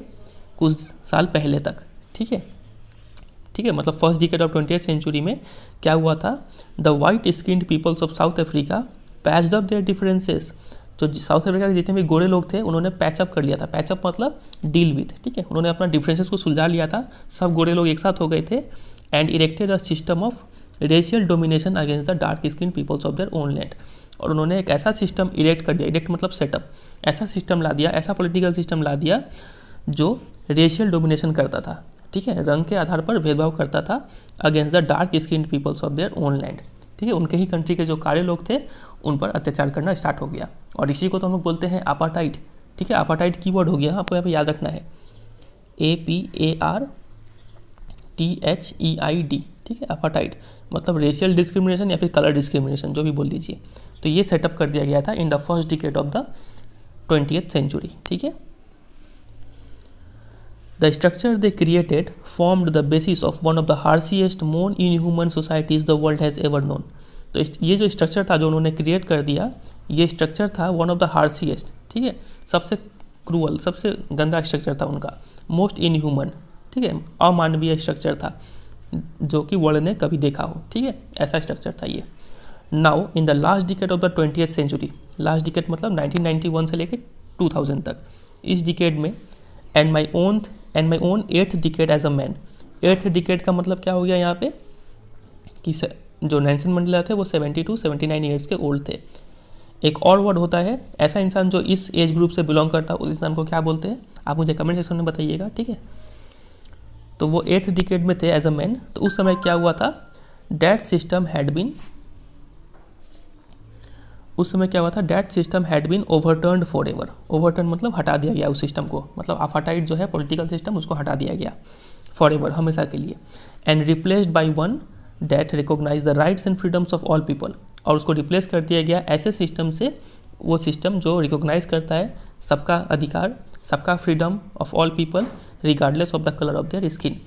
कुछ साल पहले तक। ठीक है। ठीक है, मतलब first decade of 20th century में क्या हुआ था, the white skinned peoples of South Africa patched up their differences. जो साउथ अफ्रीका के जितने भी गोरे लोग थे उन्होंने पैचअप कर लिया था। पैचअप मतलब डील विथ। ठीक है, उन्होंने अपना डिफरेंसेस को सुलझा लिया था, सब गोरे लोग एक साथ हो गए थे। And erected a system of racial domination against the dark skin peoples of their own land. और उन्होंने एक ऐसा सिस्टम इरेक्ट कर दिया, इरेक्ट मतलब सेटअप, ऐसा सिस्टम ला दिया, ऐसा पॉलिटिकल सिस्टम ला दिया जो रेशियल डोमिनेशन करता था। ठीक है, रंग के आधार पर भेदभाव करता था against the dark skin peoples of their own land. ठीक है, उनके ही कंट्री के जो काले लोग थे उन पर अत्याचार करना स्टार्ट हो गया। और इसी को तो हम लोग बोलते हैं अपार्टाइड। ठीक है, अपार्टाइड कीवर्ड हो गया, आपको यहाँ पे याद रखना है, APARTHEID। ठीक है, अपार्टाइड मतलब रेशियल डिस्क्रिमिनेशन या फिर कलर डिस्क्रिमिनेशन, जो भी बोल दीजिए। तो ये सेटअप कर दिया गया था in the first decade of the 20th century. ठीक है। The structure they created formed the basis of one of the harshest, more inhuman societies the world has ever known. तो ये जो स्ट्रक्चर था जो उन्होंने क्रिएट कर दिया, ये स्ट्रक्चर था वन ऑफ द हार्शिएस्ट। ठीक है, सबसे क्रूअल, सबसे गंदा स्ट्रक्चर था उनका, मोस्ट इनह्यूमन। ठीक है, अमानवीय स्ट्रक्चर था जो कि वर्ल्ड ने कभी देखा हो। ठीक है, ऐसा स्ट्रक्चर था ये। Now in the last decade of the 20th century, last decade मतलब 1991 से लेकर 2000 तक, इस डिकेड में and my own 8th decade as a man. 8th decade का मतलब क्या हो गया यहाँ पे कि जो नेल्सन मंडेला थे वो 70 to 79 ईयर्स के ओल्ड थे। एक और वर्ड होता है, ऐसा इंसान जो इस एज ग्रुप से बिलोंग करता है उस इंसान को क्या बोलते हैं, आप मुझे कमेंट सेक्शन में बताइएगा। ठीक है, तो वो 8th डिकेड में थे एज अ मैन। तो उस समय क्या हुआ था, that system had been overturned forever. Overturn मतलब हटा दिया गया उस सिस्टम को, मतलब अपार्टाइड जो है पॉलिटिकल सिस्टम, उसको हटा दिया गया फॉर एवर, हमेशा के लिए। And replaced by one that recognise the rights and freedoms of all people. और उसको रिप्लेस कर दिया गया ऐसे सिस्टम से, वो सिस्टम जो रिकॉग्नाइज करता है सबका अधिकार, सबका freedom of all people regardless of the colour of their skin.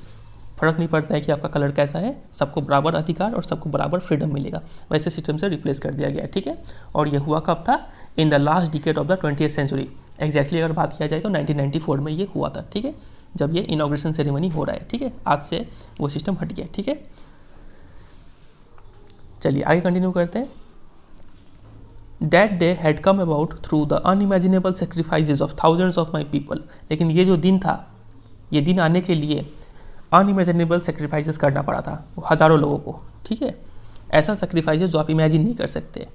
फर्क नहीं पड़ता है कि आपका कलर कैसा है, सबको बराबर अधिकार और सबको बराबर फ्रीडम मिलेगा, वैसे सिस्टम से रिप्लेस कर दिया गया। ठीक है, और ये हुआ कब था, in the last decade of the 20th century. Exactly अगर बात किया जाए तो 1994 में ये हुआ था। ठीक है, जब ये इनॉग्रेशन सेरेमनी हो रहा है। ठीक है, आज से वो सिस्टम हट गया। ठीक है, चलिए आगे कंटिन्यू करते हैं। That day had come about through the unimaginable सेक्रीफाइसेज of thousands of my people. लेकिन ये जो दिन था, ये दिन आने के लिए अनइमेजिनेबल सेक्रीफाइसेस करना पड़ा था हज़ारों लोगों को। ठीक है, ऐसा सेक्रीफाइसेस जो आप इमेजिन नहीं कर सकते।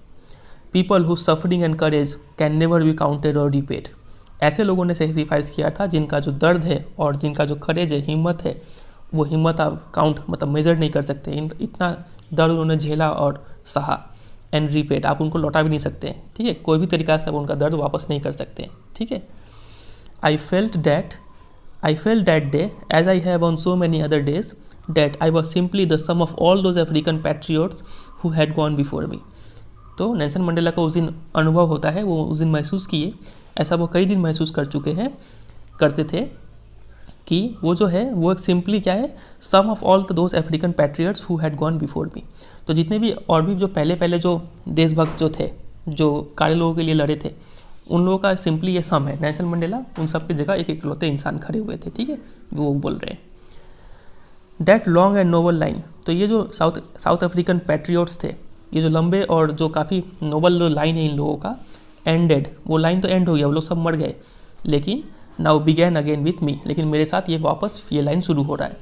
People who suffering and courage can never be counted और रिपेड। ऐसे लोगों ने सेक्रीफाइस किया था जिनका जो दर्द है और जिनका जो करेज है, हिम्मत है, वो हिम्मत आप काउंट मतलब मेजर नहीं कर सकते। इतना दर्द उन्होंने झेला और सहा। एंड रिपेड, आप उनको लौटा भी नहीं सकते। ठीक है, कोई भी तरीका से आप उनका दर्द वापस नहीं कर सकते। ठीक है, I felt that day, as I have on so many other days, that I was simply the sum of all those African patriots who had gone before me. तो नेल्सन मंडेला का उस दिन अनुभव होता है, वो उस दिन महसूस किए, ऐसा वो कई दिन महसूस करते थे कि वो जो है वो एक सिंपली क्या है, sum of all those African patriots who had gone before me. तो जितने भी और भी जो पहले जो देशभक्त जो थे, जो काले लोगों के लिए लड़े थे, उन लोगों का सिंपली ये सम है। नेल्सन मंडेला उन सब की जगह एक इकलौते इंसान खड़े हुए थे। ठीक है, वो बोल रहे हैं that long and noble line. तो ये जो साउथ अफ्रीकन पैट्रियट्स थे, ये जो लंबे और जो काफ़ी नोबल लाइन है इन लोगों का, एंडेड, वो लाइन तो एंड हो गया, वो लोग सब मर गए, लेकिन now began again with me. लेकिन मेरे साथ ये वापस ये लाइन शुरू हो रहा है।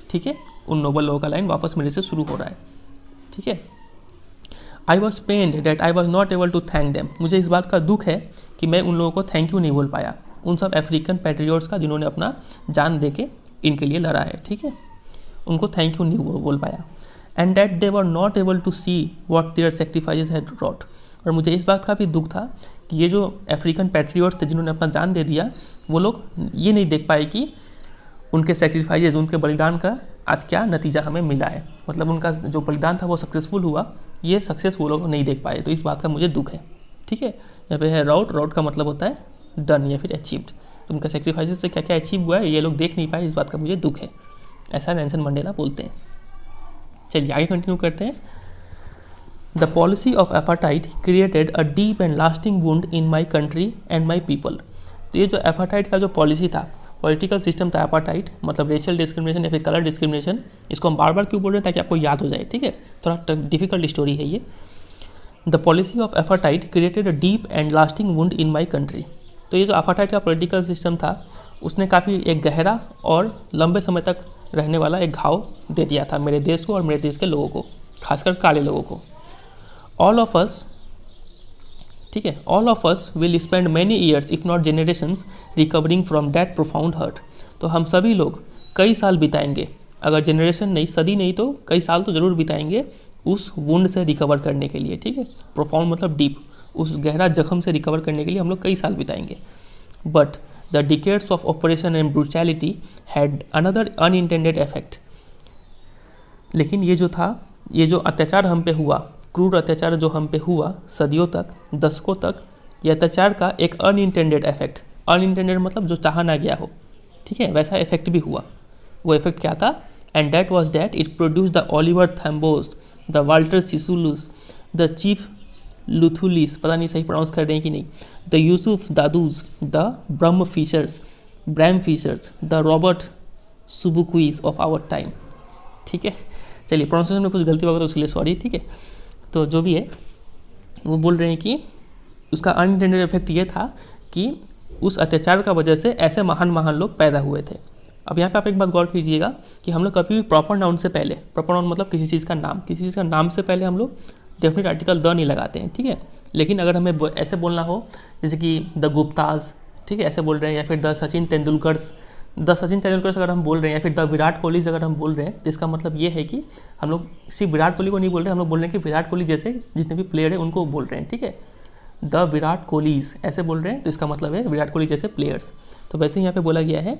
ठीक है, उन नोबल लोगों का लाइन वापस मेरे से शुरू हो रहा है। ठीक है। I was pained that I was not able to thank them, मुझे इस बात का दुख है कि मैं उन लोगों को थैंक यू नहीं बोल पाया, उन सब अफ्रीकन पैट्रियोट्स का जिन्होंने अपना जान दे के इनके लिए लड़ा है, ठीक है, उनको थैंक यू नहीं बोल पाया। And that they were not able to see what their sacrifices had wrought, और मुझे इस बात का भी दुख था कि ये जो अफ्रीकन पैट्रियोट्स थे जिन्होंने अपना जान दे दिया, वो लोग ये नहीं देख पाए कि उनके सेक्रीफाइसेस, उनके बलिदान का आज क्या नतीजा हमें मिला है, मतलब उनका जो बलिदान था वो सक्सेसफुल हुआ, ये सक्सेस वो लोग नहीं देख पाए, तो इस बात का मुझे दुख है, ठीक है। यहाँ पे है राउट, राउट का मतलब होता है डन या फिर अचीव्ड, तो उनका सेक्रीफाइसेस से क्या क्या अचीव हुआ है ये लोग देख नहीं पाए, इस बात का मुझे दुख है, ऐसा नेल्सन मंडेला बोलते हैं। चलिए आगे कंटिन्यू करते हैं। The policy of apartheid created a deep and lasting wound in my country and my people, तो ये जो एपार्टाइड का जो पॉलिसी था, पॉलिटिकल सिस्टम था एपार्टाइड, मतलब रेशियल डिस्क्रिमिनेशन या फिर कलर डिस्क्रिमिनेशन, इसको हम बार बार क्यों बोल रहे हैं ताकि आपको याद हो जाए, ठीक है, थोड़ा डिफिकल्ट स्टोरी है ये। The policy of apartheid created a deep and lasting wound in my country, तो ये जो एपार्टाइड का पॉलिटिकल सिस्टम था उसने काफ़ी एक गहरा और लंबे समय तक रहने वाला एक घाव दे दिया था मेरे देश को और मेरे देश के लोगों को, खासकर काले लोगों को। ऑल ऑफ अस, ठीक है, all of us will spend many years if not generations recovering from that profound hurt, तो हम सभी लोग कई साल बिताएंगे, अगर जनरेशन नहीं, सदी नहीं तो कई साल तो ज़रूर बिताएंगे उस वुंड से रिकवर करने के लिए, ठीक है, प्रोफाउंड मतलब डीप, उस गहरा जख्म से रिकवर करने के लिए हम लोग कई साल बिताएंगे। But the decades of operation and brutality had another unintended effect, लेकिन ये जो था, ये जो अत्याचार हम पे हुआ, क्रूर अत्याचार जो हम पे हुआ सदियों तक, दशकों तक, ये अत्याचार का एक अनइंटेंडेड इफेक्ट, अनइंटेंडेड मतलब जो चाहा ना गया हो, ठीक है, वैसा इफेक्ट भी हुआ। वो इफेक्ट क्या था? And that was that it produce the Oliver Tambos, the Walter Sisulus, the chief Luthulis, पता नहीं सही प्रोनाउंस कर रहे हैं कि नहीं, the Yusuf Dadoos, the Bram Fischers, Bram Fischers, the Robert Sobukwes of our time, ठीक है। चलिए प्रोनाउंसिएशन में कुछ गलती होगा तो उसके लिए सॉरी, ठीक है। तो जो भी है वो बोल रहे हैं कि उसका अनइंटेंडेड इफेक्ट ये था कि उस अत्याचार का वजह से ऐसे महान महान लोग पैदा हुए थे। अब यहाँ पे आप एक बात गौर कीजिएगा कि हम लोग कभी भी प्रॉपर नाउन से पहले, प्रॉपर नाउन मतलब किसी चीज़ का नाम, किसी चीज़ का नाम से पहले हम लोग डेफिनेट आर्टिकल द नहीं लगाते हैं, ठीक है। लेकिन अगर हमें ऐसे बोलना हो जैसे कि द गुप्ताज, ठीक है, ऐसे बोल रहे हैं, या फिर द सचिन तेंदुलकर्स, अगर हम बोल रहे हैं, या फिर द विराट कोहलीज अगर हम बोल रहे हैं, तो इसका मतलब ये है कि हम लोग सिर्फ विराट कोहली को नहीं बोल रहे, हम लोग बोल रहे हैं कि विराट कोहली जैसे जितने भी प्लेयर हैं उनको बोल रहे हैं, ठीक है। द विराट कोहलीज ऐसे बोल रहे हैं तो इसका मतलब है विराट कोहली जैसे प्लेयर्स। तो वैसे यहाँ पे बोला गया है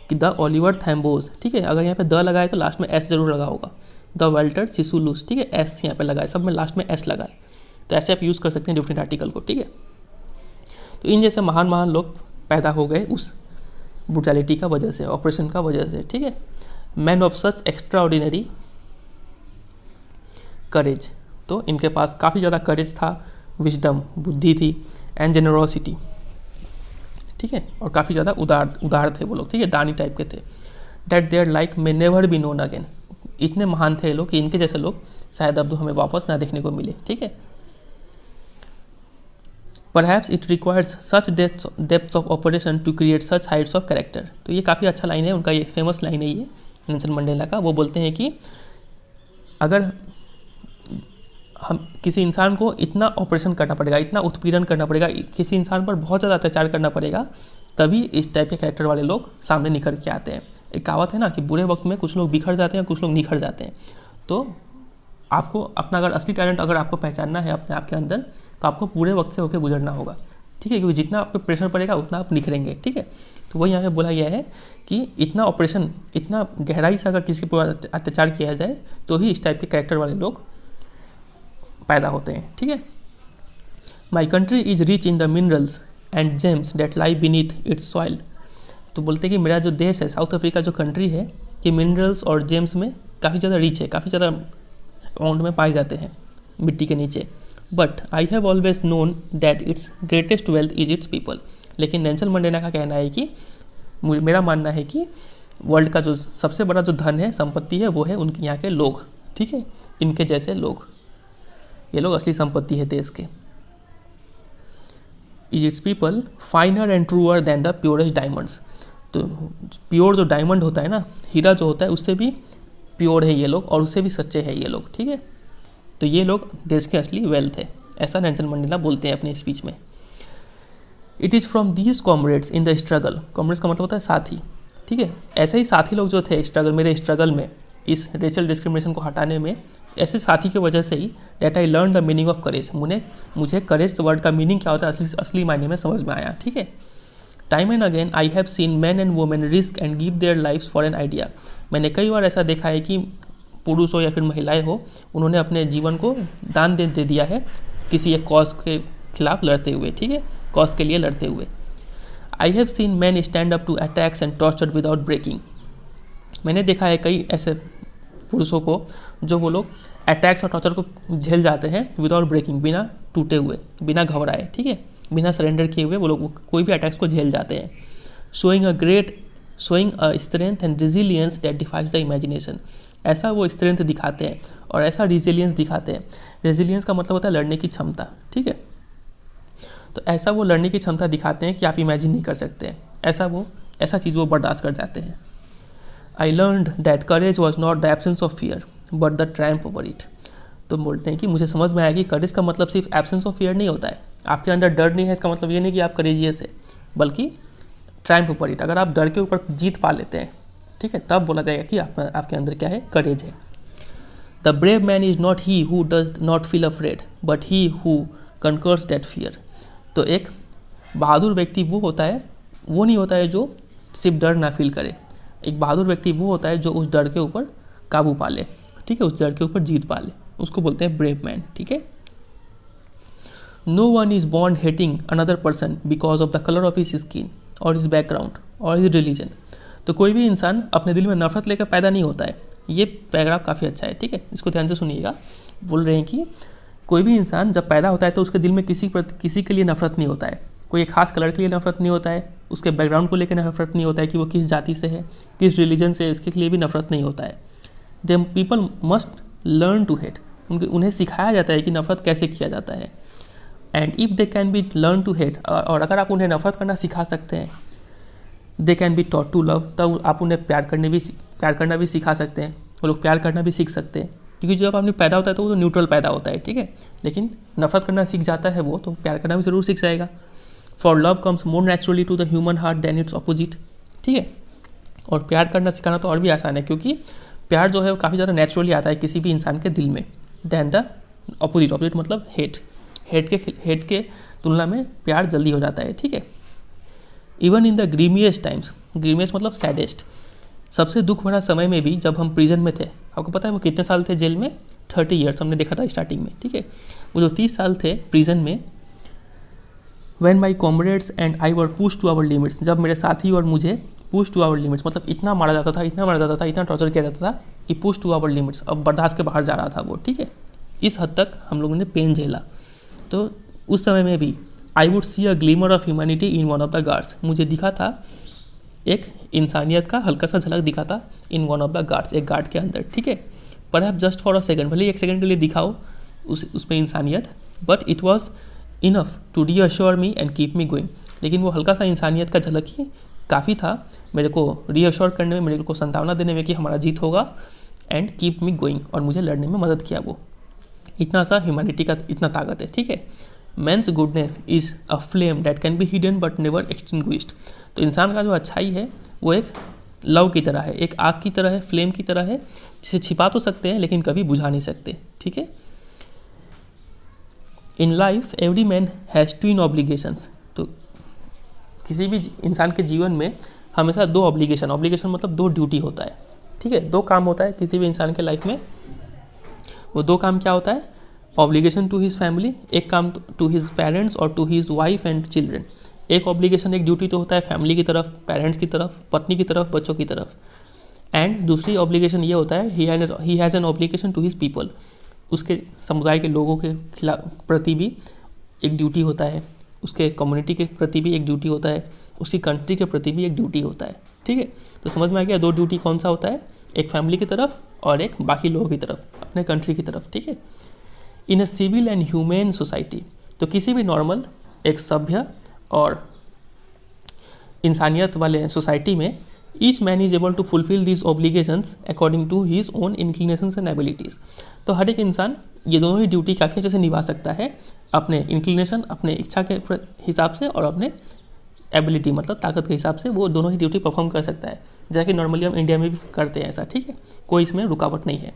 कि द ओलिवर थैम्बोस, ठीक है, अगर यहाँ पे द लगाए तो लास्ट में एस जरूर लगा होगा। द वाल्टर सिसुलुस, ठीक है, एस यहाँ पे लगाए, सब में लास्ट में एस लगाए, तो ऐसे आप यूज़ कर सकते हैं डिफरेंट आर्टिकल को, ठीक है। तो इन जैसे महान महान लोग पैदा हो गए उस ब्रूटैलिटी का वजह से, ऑपरेशन का वजह से, ठीक है। Man of such extraordinary courage, तो इनके पास काफ़ी ज़्यादा करेज था, विजडम बुद्धि थी, एंड जेनरोसिटी, ठीक है, और काफ़ी ज़्यादा उदार थे वो लोग, ठीक है, दानी टाइप के थे। That their like may never be known again, इतने महान थे ये लोग कि इनके जैसे लोग शायद अब तो हमें वापस ना देखने को मिले, ठीक है। Perhaps it requires such depths of operation to create such heights of character, तो ये काफ़ी अच्छा लाइन है उनका, ये फेमस लाइन है ये नेल्सन मंडेला का। वो बोलते हैं कि अगर हम किसी इंसान को इतना ऑपरेशन करना पड़ेगा, इतना उत्पीड़न करना पड़ेगा, किसी इंसान पर बहुत ज़्यादा अत्याचार करना पड़ेगा, तभी इस टाइप के कैरेक्टर वाले लोग सामने निखर के आते हैं। एक कहावत है ना कि बुरे वक्त में कुछ लोग बिखर जाते हैं, कुछ लोग निखर जाते हैं। तो आपको अपना अगर असली टैलेंट अगर आपको पहचानना है अपने आप के अंदर, तो आपको पूरे वक्त से होकर गुजरना होगा, ठीक है, क्योंकि जितना आप पे प्रेशर पड़ेगा उतना आप निखरेंगे, ठीक है। तो वही यहाँ पे बोला गया है कि इतना ऑपरेशन, इतना गहराई से अगर किसी पर अत्याचार किया जाए तो ही इस टाइप के कैरेक्टर वाले लोग पैदा होते हैं, ठीक है। My country is rich in the minerals and James date lie beneath it's soil, तो बोलते हैं कि मेरा जो देश है, साउथ अफ्रीका जो कंट्री है, कि मिनरल्स और जेम्स में काफ़ी ज़्यादा रिच है, काफ़ी ज़्यादा अमाउंट में पाए जाते हैं मिट्टी के नीचे। But I have always known that it's greatest wealth is its people, लेकिन नेल्सन मंडेला का कहना है कि मेरा मानना है कि वर्ल्ड का जो सबसे बड़ा जो धन है, संपत्ति है, वो है उनके यहाँ के लोग, ठीक है, इनके जैसे लोग, ये लोग असली संपत्ति है देश के। Is its people finer and truer than the purest diamonds, तो प्योर जो डायमंड होता है ना, हीरा जो होता है, उससे भी प्योर है ये लोग और उससे भी सच्चे हैं ये लोग, ठीक है। तो ये लोग देश के असली वेल्थ है, ऐसा नेल्सन मंडेला बोलते हैं अपने स्पीच में। It is from these comrades in the struggle, comrades का मतलब होता है साथी, ठीक है, ऐसे ही साथी लोग जो थे स्ट्रगल, मेरे स्ट्रगल में, इस रेशियल डिस्क्रिमिनेशन को हटाने में, ऐसे साथी की वजह से ही that I learn the meaning of courage, मुझे करेज वर्ड का मीनिंग क्या होता है असली मायने में समझ में आया, ठीक है। Time and again I have seen man and women risk and give their lives for an idea, मैंने कई बार ऐसा देखा है कि पुरुष हो या फिर महिलाएं हो, उन्होंने अपने जीवन को दान दे दिया है किसी एक कॉज के खिलाफ लड़ते हुए, ठीक है, कॉज के लिए लड़ते हुए। I have seen man stand up to attacks and torture without breaking, मैंने देखा है कई ऐसे पुरुषों को जो वो लोग अटैक्स और टॉर्चर को झेल जाते हैं विदाउट ब्रेकिंग, बिना टूटे हुए, बिना घबराए, ठीक है, बिना सरेंडर किए हुए वो लोग कोई भी अटैक्स को झेल जाते हैं। Showing a strength and resilience that defies the imagination, ऐसा वो स्ट्रेंथ दिखाते हैं और ऐसा रिजिलियंस दिखाते हैं। रेजिलियंस का मतलब होता है लड़ने की क्षमता, ठीक है, तो ऐसा वो लड़ने की क्षमता दिखाते हैं कि आप इमेजिन नहीं कर सकते हैं, ऐसा चीज़ वो बर्दाश्त कर जाते हैं। I learned that courage was not the absence of fear but the Triumph over it, तो बोलते हैं कि मुझे समझ में आया कि करेज का मतलब सिर्फ एब्सेंस ऑफ फियर नहीं होता है, आपके अंदर डर नहीं है इसका मतलब ये नहीं कि आप करेजियस है, बल्कि ट्रायम्फ ओवर इट, अगर आप डर के ऊपर जीत पा लेते हैं, ठीक है, तब बोला जाएगा कि आपके अंदर क्या है, करेज है। The brave man is not he who does not feel afraid but he who conquers that fear, तो एक बहादुर व्यक्ति वो नहीं होता है जो सिर्फ डर ना फील करे, एक बहादुर व्यक्ति वो होता है जो उस डर के ऊपर काबू पा ले, ठीक है, उस डर के ऊपर जीत पा ले, उसको बोलते हैं ब्रेव मैन, ठीक है। No one is born hating another person because of the colour of his skin और हिज बैकग्राउंड और हिज रिलीजन, तो कोई भी इंसान अपने दिल में नफरत लेकर पैदा नहीं होता है, ये पैराग्राफ काफ़ी अच्छा है, ठीक है, इसको ध्यान से सुनिएगा। बोल रहे हैं कि कोई भी इंसान जब पैदा होता है तो उसके दिल में किसी के लिए नफरत नहीं होता है, कोई एक खास कलर के लिए नफरत नहीं होता है, उसके बैकग्राउंड को लेकर नफरत नहीं होता है कि वो किस जाति से है, किस रिलीजन से है, इसके लिए भी नफरत नहीं होता है। The people must learn to hate, उन्हें सिखाया जाता है कि नफरत कैसे किया जाता है। And if they can be learn to hate, और अगर आप उन्हें नफरत करना सिखा सकते हैं, they can be taught to love, तब आप उन्हें प्यार करना भी सिखा सकते हैं, वो लोग प्यार करना भी सीख सकते हैं, क्योंकि जब आदमी पैदा होता है तो वो तो न्यूट्रल पैदा होता है, ठीक है, लेकिन नफरत करना सीख जाता है वो, तो प्यार करना भी ज़रूर सीख जाएगा। For love comes more naturally to the human heart than its opposite, ठीक है, और प्यार करना सिखाना तो और भी आसान है, क्योंकि प्यार जो है वो काफ़ी ज़्यादा नेचुरली आता है किसी भी इंसान के दिल में, देन द अपोजिट मतलब हेट के तुलना में प्यार जल्दी हो जाता है, ठीक है। इवन इन द ग्रीमियस्ट टाइम्स, ग्रीमियस्ट मतलब सैडेस्ट, सबसे दुख भरा समय में भी, जब हम प्रिजन में थे, आपको पता है वो कितने साल थे जेल में, 30 ईयर्स हमने देखा था स्टार्टिंग में, ठीक है, वो जो 30 साल थे प्रिजन में, when my comrades and I were push to our limits, जब मेरे साथी और मुझे पुश टू आवर लिमिट्स मतलब इतना मारा जाता था, इतना टॉर्चर किया जाता था कि पुश टू आवर लिमिट्स, अब बर्दाश्त के बाहर जा रहा था वो, ठीक है, इस हद तक हम लोगों ने पेन झेला। तो उस समय में भी I would see a glimmer of humanity in one of the guards, मुझे दिखा था एक इंसानियत का हल्का सा झलक दिखा था in one of the guards, एक गार्ड के अंदर, ठीक है, perhaps just for a second, भले एक सेकंड के लिए दिखाओ उसमें इंसानियत, but it was enough to reassure me and keep me going, लेकिन वो हल्का सा इंसानियत का झलक ही काफ़ी था मेरे को रीअश्योर करने में, मेरे को संतावना देने में कि हमारा जीत होगा, एंड कीप मी गोइंग, और मुझे लड़ने में मदद किया वो, इतना सा ह्यूमैनिटी का इतना ताकत है, ठीक है। Man's goodness is a flame that can be hidden but never extinguished, तो इंसान का जो अच्छाई है वो एक लव की तरह है, एक आग की तरह है, फ्लेम की तरह है, जिसे छिपा तो सकते हैं लेकिन कभी बुझा नहीं सकते, ठीक है। In life every man has twin obligations, तो किसी भी इंसान के जीवन में हमेशा दो ऑब्लिगेशन मतलब दो ड्यूटी होता है, ठीक है, दो काम होता है किसी भी इंसान के लाइफ में, वो दो काम क्या होता है, ऑब्लिगेशन टू हिज फैमिली, एक काम टू हिज पेरेंट्स और to his wife and children, एक ऑब्लिगेशन एक ड्यूटी तो होता है फैमिली की तरफ, पेरेंट्स की तरफ, पत्नी की तरफ, बच्चों की तरफ, एंड दूसरी ऑब्लिगेशन ये होता है he has an obligation to his people, उसके समुदाय के लोगों के प्रति भी एक ड्यूटी होता है, उसके कम्युनिटी के प्रति भी एक ड्यूटी होता है, उसकी कंट्री के प्रति भी एक ड्यूटी होता है, ठीक है। तो समझ में आ गया दो ड्यूटी कौन सा होता है, एक फैमिली की तरफ और एक बाकी लोगों की तरफ, अपने कंट्री की तरफ, ठीक है। In a civil and humane society, तो किसी भी नॉर्मल एक सभ्य और इंसानियत वाले सोसाइटी में each man is able to fulfil these obligations according to his own inclinations and abilities. तो हर एक इंसान ये दोनों ही ड्यूटी काफ़ी अच्छे से निभा सकता है, अपने इंक्लिनेशन, अपने इच्छा के हिसाब से, और अपने एबिलिटी मतलब ताकत के हिसाब से वो दोनों ही ड्यूटी परफॉर्म कर सकता है, जैसा कि नॉर्मली हम इंडिया में भी करते हैं ऐसा, ठीक है, कोई इसमें रुकावट नहीं है।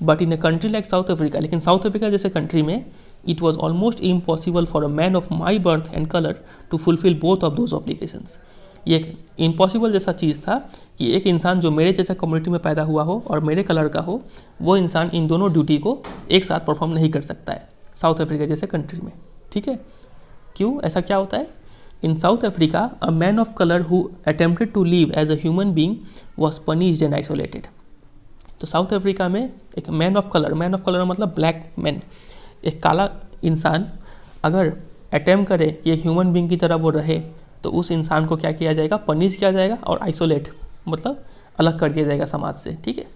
But in a country like South Africa, लेकिन साउथ अफ्रीका जैसे कंट्री में it was almost impossible for a man of my birth and colour to fulfil both of those obligations. ये एक इम्पॉसिबल जैसा चीज़ था कि एक इंसान जो मेरे जैसा कम्युनिटी में पैदा हुआ हो और मेरे कलर का हो, वो इंसान इन दोनों ड्यूटी को एक साथ परफॉर्म नहीं कर सकता है साउथ अफ्रीका जैसे कंट्री में, ठीक है। क्यों, ऐसा क्या होता है? In South Africa a man of colour who attempted to live as a human being was punished and isolated. तो साउथ अफ्रीका में एक मैन ऑफ कलर मतलब ब्लैक मैन, एक काला इंसान अगर अटेम्प्ट करे कि एक ह्यूमन बींग की तरह वो रहे, तो उस इंसान को क्या किया जाएगा? पनिश किया जाएगा, और आइसोलेट मतलब अलग कर दिया जाएगा समाज से, ठीक है।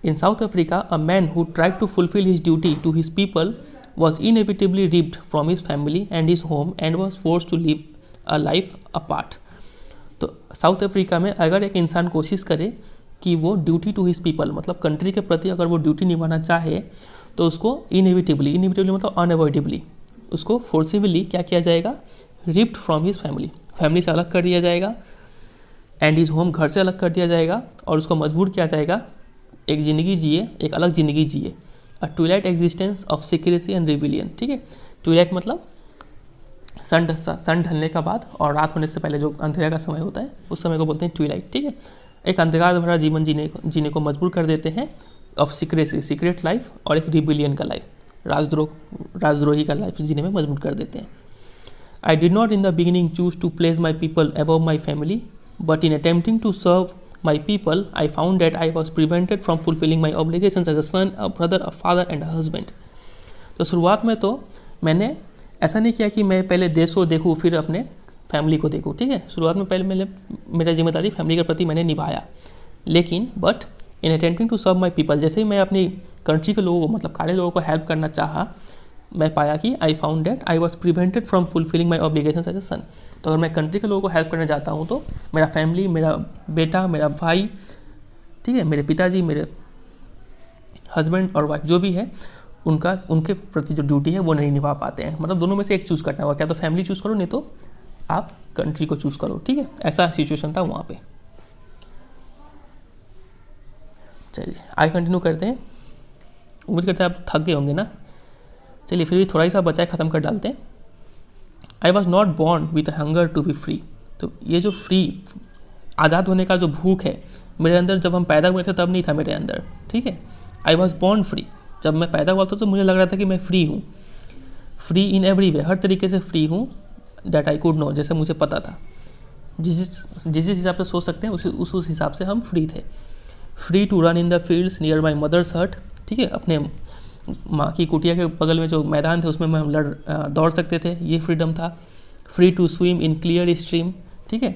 In South Africa a man who tried to fulfil his duty to his people was inevitably ripped from his family and his home and was forced to live a life apart। तो South Africa में अगर एक इंसान कोशिश करे कि वो duty to his people मतलब कंट्री के प्रति अगर वो ड्यूटी निभाना चाहे, तो उसको इनएविटेबली मतलब अनअवॉइडेबली उसको फोर्सिबली क्या किया जाएगा? रिप्ड फ्रॉम हिज फैमिली से अलग कर दिया जाएगा, एंड हिज होम घर से अलग कर दिया जाएगा, और उसको मजबूर किया जाएगा एक ज़िंदगी जिए, एक अलग ज़िंदगी जिए, a twilight existence of secrecy and rebellion, ठीक है। ट्विलाइट मतलब सन ढलने का बाद और रात होने से पहले जो अंधेरा का समय होता है, उस समय को बोलते हैं ट्विलाइट, ठीक है। एक अंधकार भरा जीवन जीने को मजबूर कर देते हैं, ऑफ सीक्रेसी सीक्रेट लाइफ, और एक रिविलियन का लाइफ, राजद्रोही का लाइफ जीने में मजबूर कर देते हैं। I did not in the beginning choose to place my people above my family, but in attempting to serve my people, I found that I was prevented from fulfilling my obligations as a son, a brother, a father and a husband। तो शुरुआत में तो मैंने ऐसा नहीं किया कि मैं पहले देश को देखूँ फिर अपने फैमिली को देखूँ, ठीक है। शुरुआत में पहले मेरा जिम्मेदारी फैमिली के प्रति मैंने निभाया, लेकिन but in attempting to serve my people, जैसे ही मैं अपनी कंट्री के लोगों को मतलब काले लोगों को हेल्प करना चाहा, मैं पाया कि I found that I was prevented from fulfilling my obligations as a son. तो अगर मैं कंट्री के लोगों को हेल्प करने जाता हूँ तो मेरा फैमिली, मेरा बेटा, मेरा भाई, ठीक है, मेरे पिताजी, मेरे हस्बैंड और वाइफ जो भी है, उनके प्रति जो ड्यूटी है वो नहीं निभा पाते हैं। मतलब दोनों में से एक चूज़ करना होगा, क्या तो फैमिली चूज़ करो, नहीं तो आप कंट्री को चूज़ करो, ठीक है। ऐसा सिचुएशन था वहाँ पे। चलिए आगे कंटिन्यू करते हैं। उम्मीद करते हैं आप थक गए होंगे ना। चलिए फिर भी थोड़ा ही सा बचा है, ख़त्म कर डालते हैं। I was not born with hunger to be free. तो ये जो फ्री आज़ाद होने का जो भूख है मेरे अंदर, जब हम पैदा हुए थे तब नहीं था मेरे अंदर, ठीक है। आई वॉज बॉर्न फ्री, जब मैं पैदा हुआ था तो मुझे लग रहा था कि मैं फ्री हूँ, फ्री इन एवरी वे, हर तरीके से फ्री हूँ, दैट आई कुड नो, जैसे मुझे पता था। जिस हिसाब से सोच सकते हैं उस हिसाब से हम फ्री थे। Free to run in the fields near my mother's hut, ठीक है, अपने माँ की कुटिया के बगल में जो मैदान थे उसमें हम दौड़ सकते थे, ये फ्रीडम था। Free to swim in clear stream, ठीक है,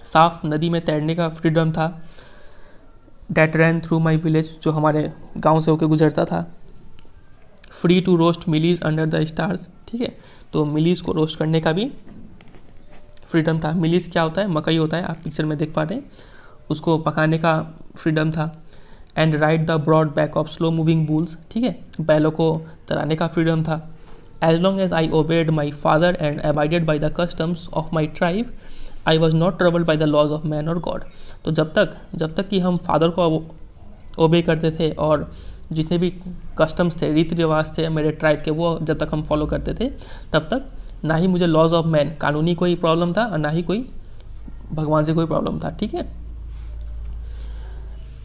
साफ नदी में तैरने का फ्रीडम था। That ran through my village, जो हमारे गांव से होकर गुजरता था। Free to roast mealies under the stars, ठीक है, तो मिलीज को रोस्ट करने का भी फ्रीडम था। मिलीज क्या होता है? मकई होता है, आप पिक्चर में देख पा रहे हैं, उसको पकाने का फ्रीडम था। And ride the broad back of slow moving bulls, ठीक है, बैलों को चराने का फ्रीडम था। As long as I obeyed my father and abided by the customs of my tribe, I was not troubled by the laws of man or god. तो जब तक कि हम फादर को ओबे करते थे और जितने भी कस्टम्स थे, रीति रिवाज थे मेरे ट्राइब के, वो जब तक हम फॉलो करते थे, तब तक ना ही मुझे लॉज ऑफ मैन, कानूनी कोई प्रॉब्लम था, और ना ही कोई भगवान से कोई प्रॉब्लम था, ठीक है।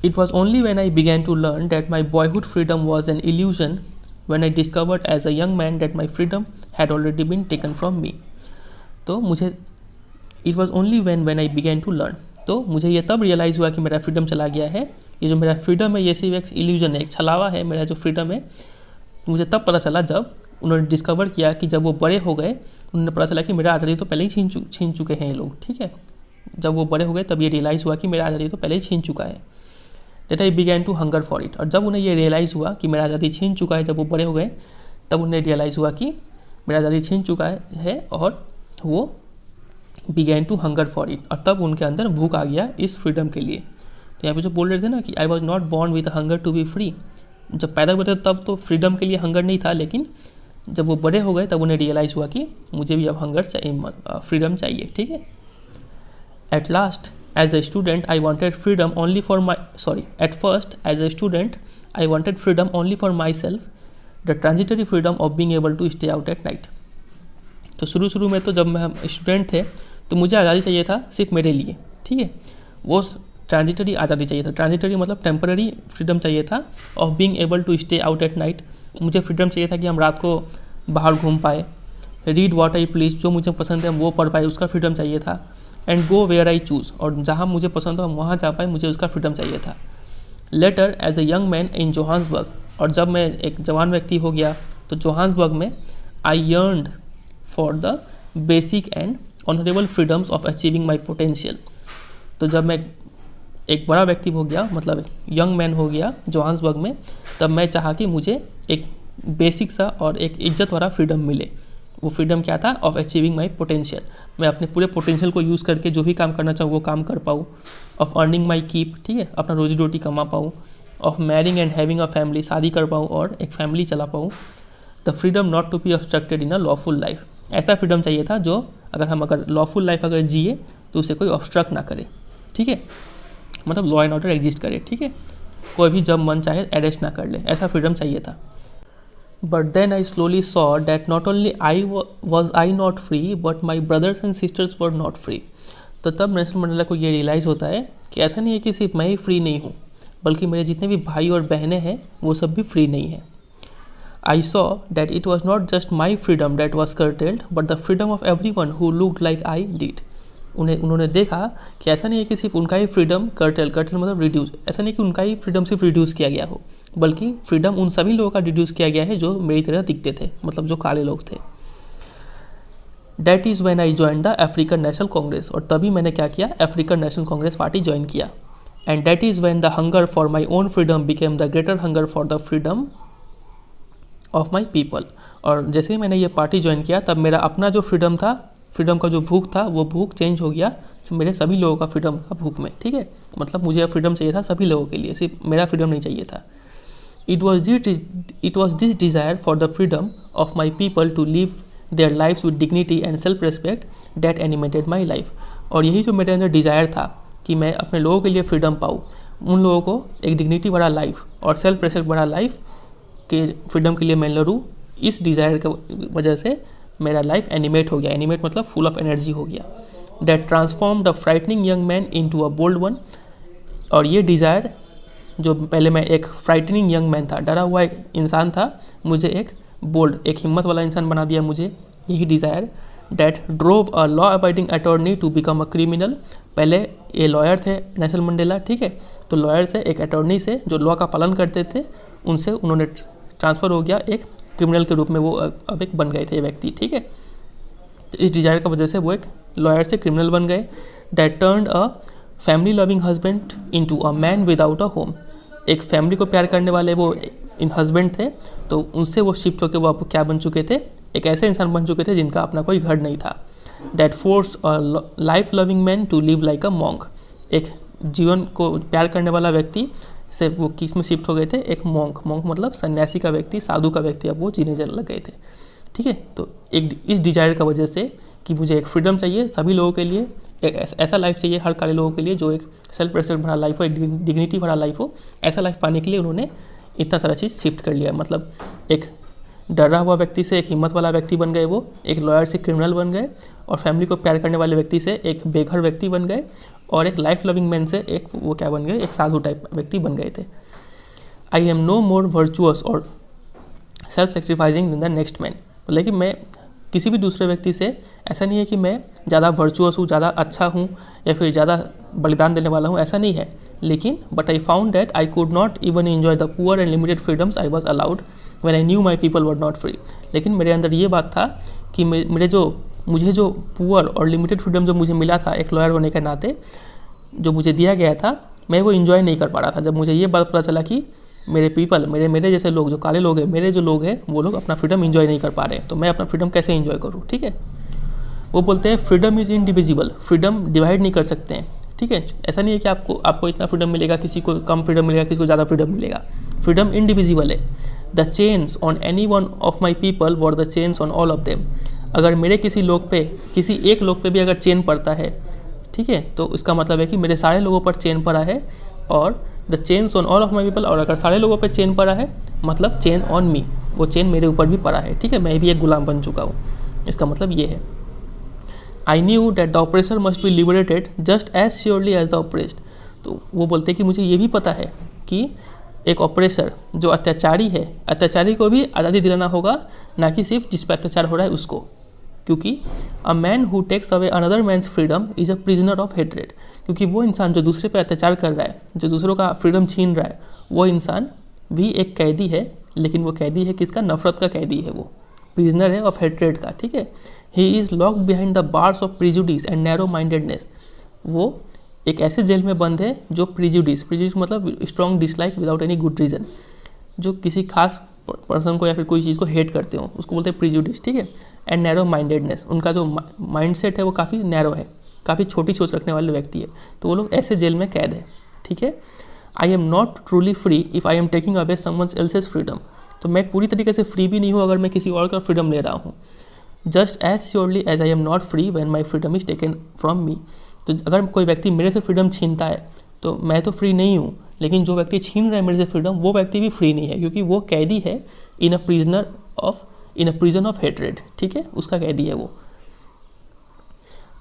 It was only when I began to learn that my boyhood freedom was an illusion, when I discovered as a young man that my freedom had already been taken from me। तो मुझे it was only when I began to learn, तो मुझे ये तब realise हुआ कि मेरा freedom चला गया है। ये जो मेरा फ्रीडम है ये सिर्फ एक इल्यूजन है, एक छलावा है। मेरा जो फ्रीडम है मुझे तब पता चला जब उन्होंने डिस्कवर किया कि जब वो बड़े हो गए, उन्होंने पता चला कि मेरा आज़ादी तो पहले ही छीन चुके हैं ये लोग, ठीक है। जब वो बड़े हो गए तब ये रियलाइज़ हुआ कि मेरा आज़ादी तो पहले ही छीन चुका है। That I began to hunger for it। और जब उन्हें ये रियलाइज़ हुआ कि मेरा आज़ादी छीन चुका है, जब वो बड़े हो गए तब उन्हें रियलाइज़ हुआ कि मेरा आज़ादी छीन चुका है और वो began to hunger for it, और तब उनके अंदर भूख आ गया इस फ्रीडम के लिए। तो यहाँ पे जो बोल रहे थे ना कि I was not born with hunger to be free, जब पैदा हुए थे तब तो फ्रीडम के लिए हंगर नहीं था, लेकिन जब वो बड़े हो गए तब उन्हें रियलाइज़ हुआ कि मुझे भी अब हंगर चाहिए, फ्रीडम चाहिए। ठीक है। At last as a student I wanted freedom only for my at first as a student I wanted freedom only for myself, the transitory freedom of being able to stay out at night. तो शुरू में तो जब हम student थे तो मुझे आज़ादी चाहिए था सिर्फ मेरे लिए। ठीक है। वो ट्रांजिटरी आज़ादी चाहिए था, ट्रांजिटरी मतलब टेम्पररी फ्रीडम चाहिए था of being able to stay out at night. मुझे फ्रीडम चाहिए था कि हम रात को बाहर घूम पाए, रीड व्हाट आई प्लीज, जो मुझे पसंद है वो पढ़ पाए, उसका फ्रीडम चाहिए था। And go where I choose, और जहाँ मुझे पसंद हो हम वहाँ जा पाए, मुझे उसका फ्रीडम चाहिए था। Later as a young man in Johannesburg, और जब मैं एक जवान व्यक्ति हो गया तो जोहान्सबर्ग में I yearned for the basic and honourable freedoms of achieving my potential. तो जब मैं एक बड़ा व्यक्ति हो गया, मतलब यंग मैन हो गया जोहान्सबर्ग में, तब मैं चाहा कि मुझे एक बेसिक सा और एक इज्जत वाला फ्रीडम मिले। वो फ्रीडम क्या था? ऑफ अचीविंग माई पोटेंशियल, मैं अपने पूरे पोटेंशियल को यूज़ करके जो भी काम करना चाहूँ वो काम कर पाऊँ। ऑफ अर्निंग माई कीप, ठीक है, अपना रोजी रोटी कमा पाऊँ। Of marrying and having a family, शादी कर पाऊँ और एक फैमिली चला पाऊँ। The freedom not to be obstructed in a lawful life, ऐसा फ्रीडम चाहिए था जो अगर लॉफुल लाइफ अगर जिए तो उसे कोई ऑब्स्ट्रक्ट ना करे। ठीक है, मतलब लॉ एंड ऑर्डर एग्जिस्ट करे। ठीक है, कोई भी जब मन चाहे अरेस्ट ना कर ले, ऐसा फ्रीडम चाहिए था। But then I slowly saw that not only was I not free but my brothers and sisters were not free. तो तब नेल्सन मंडेला को ये रियलाइज़ होता है कि ऐसा नहीं है कि सिर्फ मैं ही फ्री नहीं हूँ, बल्कि मेरे जितने भी भाई और बहनें हैं वो सब भी फ्री नहीं हैं। I saw that it was not just my freedom that was curtailed, but the freedom of everyone who looked like I did. उन्होंने देखा कि ऐसा नहीं है कि सिर्फ उनका ही फ्रीडम कर्टेल मतलब रिड्यूस, ऐसा नहीं कि उनका ही फ्रीडम सिर्फ रिड्यूस किया गया हो, बल्कि फ्रीडम उन सभी लोगों का रिड्यूस किया गया है जो मेरी तरह दिखते थे, मतलब जो काले लोग थे। That is when I joined the African National Congress, और तभी मैंने क्या किया? African National Congress party join किया। And that is when the hunger for my own freedom became the greater hunger for the freedom of my people. और जैसे ही मैंने ये पार्टी ज्वाइन किया तब मेरा अपना जो फ्रीडम था, फ्रीडम का जो भूख था, वो भूख चेंज हो गया मेरे सभी लोगों का फ्रीडम का भूख में। ठीक है, मतलब मुझे फ्रीडम चाहिए था सभी लोगों के लिए, सिर्फ मेरा फ्रीडम नहीं चाहिए था। It was this desire for the freedom of my people to live their lives with dignity and self respect that animated my life. और यही जो मेरे अंदर डिज़ायर था कि मैं अपने लोगों के लिए फ्रीडम पाऊँ, उन लोगों को एक डिग्निटी भरा लाइफ और सेल्फ रिस्पेक्ट भरा लाइफ के फ्रीडम के लिए मैं लड़ूँ, इस डिज़ायर की वजह से मेरा लाइफ एनिमेट हो गया। एनिमेट मतलब फुल ऑफ एनर्जी हो गया। That transform the frightening young man into a bold one. और ये डिज़ायर, जो पहले मैं एक फ्राइटनिंग यंग मैन था, डरा हुआ एक इंसान था, मुझे एक बोल्ड, एक हिम्मत वाला इंसान बना दिया मुझे, यही desire. That drove a law abiding attorney to become a criminal. पहले ये लॉयर थे नेल्सन मंडेला, ठीक है, तो लॉयर से एक अटॉर्नी से जो लॉ का पालन करते थे, उनसे उन्होंने ट्रांसफ़र हो गया एक क्रिमिनल के रूप में, वो अब एक बन गए थे व्यक्ति। ठीक है, तो इस डिज़ायर की वजह से वो एक लॉयर से क्रिमिनल बन गए। That turned a family loving husband into a man without a home. एक फैमिली को प्यार करने वाले वो इन हस्बैंड थे, तो उनसे वो शिफ्ट होकर वो क्या बन चुके थे? एक ऐसे इंसान बन चुके थे जिनका अपना कोई घर नहीं था। That force a life loving man to live like a monk. एक जीवन को प्यार करने वाला व्यक्ति से वो किस में शिफ्ट हो गए थे? एक मॉन्क मतलब सन्यासी का व्यक्ति, साधु का व्यक्ति, अब वो जीने लग गए थे। ठीक है, तो एक इस डिज़ायर का वजह से कि मुझे एक फ्रीडम चाहिए सभी लोगों के लिए, एक ऐसा लाइफ चाहिए हर काले लोगों के लिए जो एक सेल्फ रेस्पेक्ट भरा लाइफ हो, एक डिग्निटी भरा लाइफ हो, ऐसा लाइफ पाने के लिए उन्होंने इतना सारा चीज़ शिफ्ट कर लिया। मतलब एक डरा हुआ व्यक्ति से एक हिम्मत वाला व्यक्ति बन गए, वो एक लॉयर से क्रिमिनल बन गए, और फैमिली को प्यार करने वाले व्यक्ति से एक बेघर व्यक्ति बन गए, और एक लाइफ लविंग मैन से एक वो क्या बन गए? एक साधु टाइप व्यक्ति बन गए थे। I am no more virtuous or self sacrificing in the next man. लेकिन मैं किसी भी दूसरे व्यक्ति से ऐसा नहीं है कि मैं ज़्यादा वर्चुअस हूँ, ज़्यादा अच्छा हूँ, या फिर ज़्यादा बलिदान देने वाला हूँ, ऐसा नहीं है। लेकिन but I found that I could not even enjoy the poor and limited freedoms I was allowed when I knew my people were not free. लेकिन मेरे अंदर ये बात था कि मुझे जो पुअर और लिमिटेड फ्रीडम जो मुझे मिला था एक लॉयर होने के नाते, जो मुझे दिया गया था, मैं वो इन्जॉय नहीं कर पा रहा था। जब मुझे ये बात पता चला कि मेरे पीपल, मेरे जैसे लोग, जो काले लोग हैं, मेरे जो लोग हैं, वो लोग अपना फ्रीडम इन्जॉय नहीं कर पा रहे, तो मैं अपना फ्रीडम कैसे इन्जॉय करूँ? ठीक है, वो बोलते हैं freedom is indivisible, freedom divide नहीं कर सकते हैं, ठीक है। ऐसा नहीं है कि आपको इतना फ्रीडम मिलेगा, किसी को कम फ्रीडम मिलेगा, किसी को ज़्यादा फ्रीडम मिलेगा। फ्रीडम इनडिविजिबल है। The chains on any one of my people were the chains on all of them. अगर मेरे किसी लोग पे, किसी एक लोग पे भी अगर चेन पड़ता है, ठीक है, तो इसका मतलब है कि मेरे सारे लोगों पर चेन पड़ा है। और the chains on all of my people, और अगर सारे लोगों पे चेन पड़ा है मतलब चेन ऑन मी, वो चेन मेरे ऊपर भी पड़ा है, ठीक है, मैं भी एक गुलाम बन चुका हूँ। इसका मतलब ये है। I knew that the oppressor must be liberated just as surely as the oppressed. तो वो बोलते हैं कि मुझे ये भी पता है कि एक ऑपरेसर जो अत्याचारी है, अत्याचारी को भी आज़ादी दिलाना होगा, ना कि सिर्फ जिस पर अत्याचार हो रहा है उसको। क्योंकि a man who takes away another man's freedom is a prisoner of hatred. क्योंकि वो इंसान जो दूसरे पे अत्याचार कर रहा है, जो दूसरों का फ्रीडम छीन रहा है, वो इंसान भी एक कैदी है, लेकिन वो कैदी है किसका? नफरत का कैदी है, वो प्रिजनर है ऑफ हेट्रेड का, ठीक है। He is locked behind the bars of prejudice and narrow mindedness. वो एक ऐसे जेल में बंद है जो प्रिजुडिस मतलब strong dislike without any good reason, जो किसी खास पर्सन को या फिर कोई चीज़ को हेट करते हो, उसको बोलते हैं प्रिजुडिस, ठीक है। एंड नैरो माइंडेडनेस, उनका जो माइंडसेट है वो काफ़ी नैरो है, काफ़ी छोटी सोच रखने वाले व्यक्ति है, तो वो लोग ऐसे जेल में कैद है, ठीक है। आई am not truly free if I am taking away someone else's freedom. तो मैं पूरी तरीके से फ्री भी नहीं हूँ अगर मैं किसी और का फ्रीडम ले रहा हूँ। Just as surely as I am not free when my freedom is taken from me. तो अगर कोई व्यक्ति मेरे से फ्रीडम छीनता है तो मैं तो फ्री नहीं हूँ, लेकिन जो व्यक्ति छीन रहा है मेरे से फ्रीडम, वो व्यक्ति भी फ्री नहीं है, क्योंकि वो कैदी है in a prison of hatred, ठीक है, उसका कैदी है वो।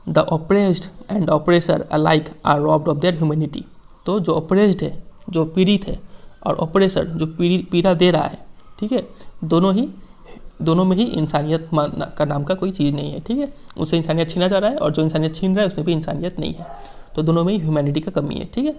The oppressed and oppressor alike are robbed of their humanity. तो जो ऑपरेस्ड है, जो पीड़ित है, और ऑपरेसर जो पीड़ा दे रहा है, ठीक है, दोनों में ही इंसानियत का नाम का कोई चीज़ नहीं है, ठीक है। उससे इंसानियत छीना जा रहा है, और जो इंसानियत छीन रहा है उसमें भी इंसानियत नहीं है, तो दोनों में ही ह्यूमैनिटी का कमी है, ठीक है।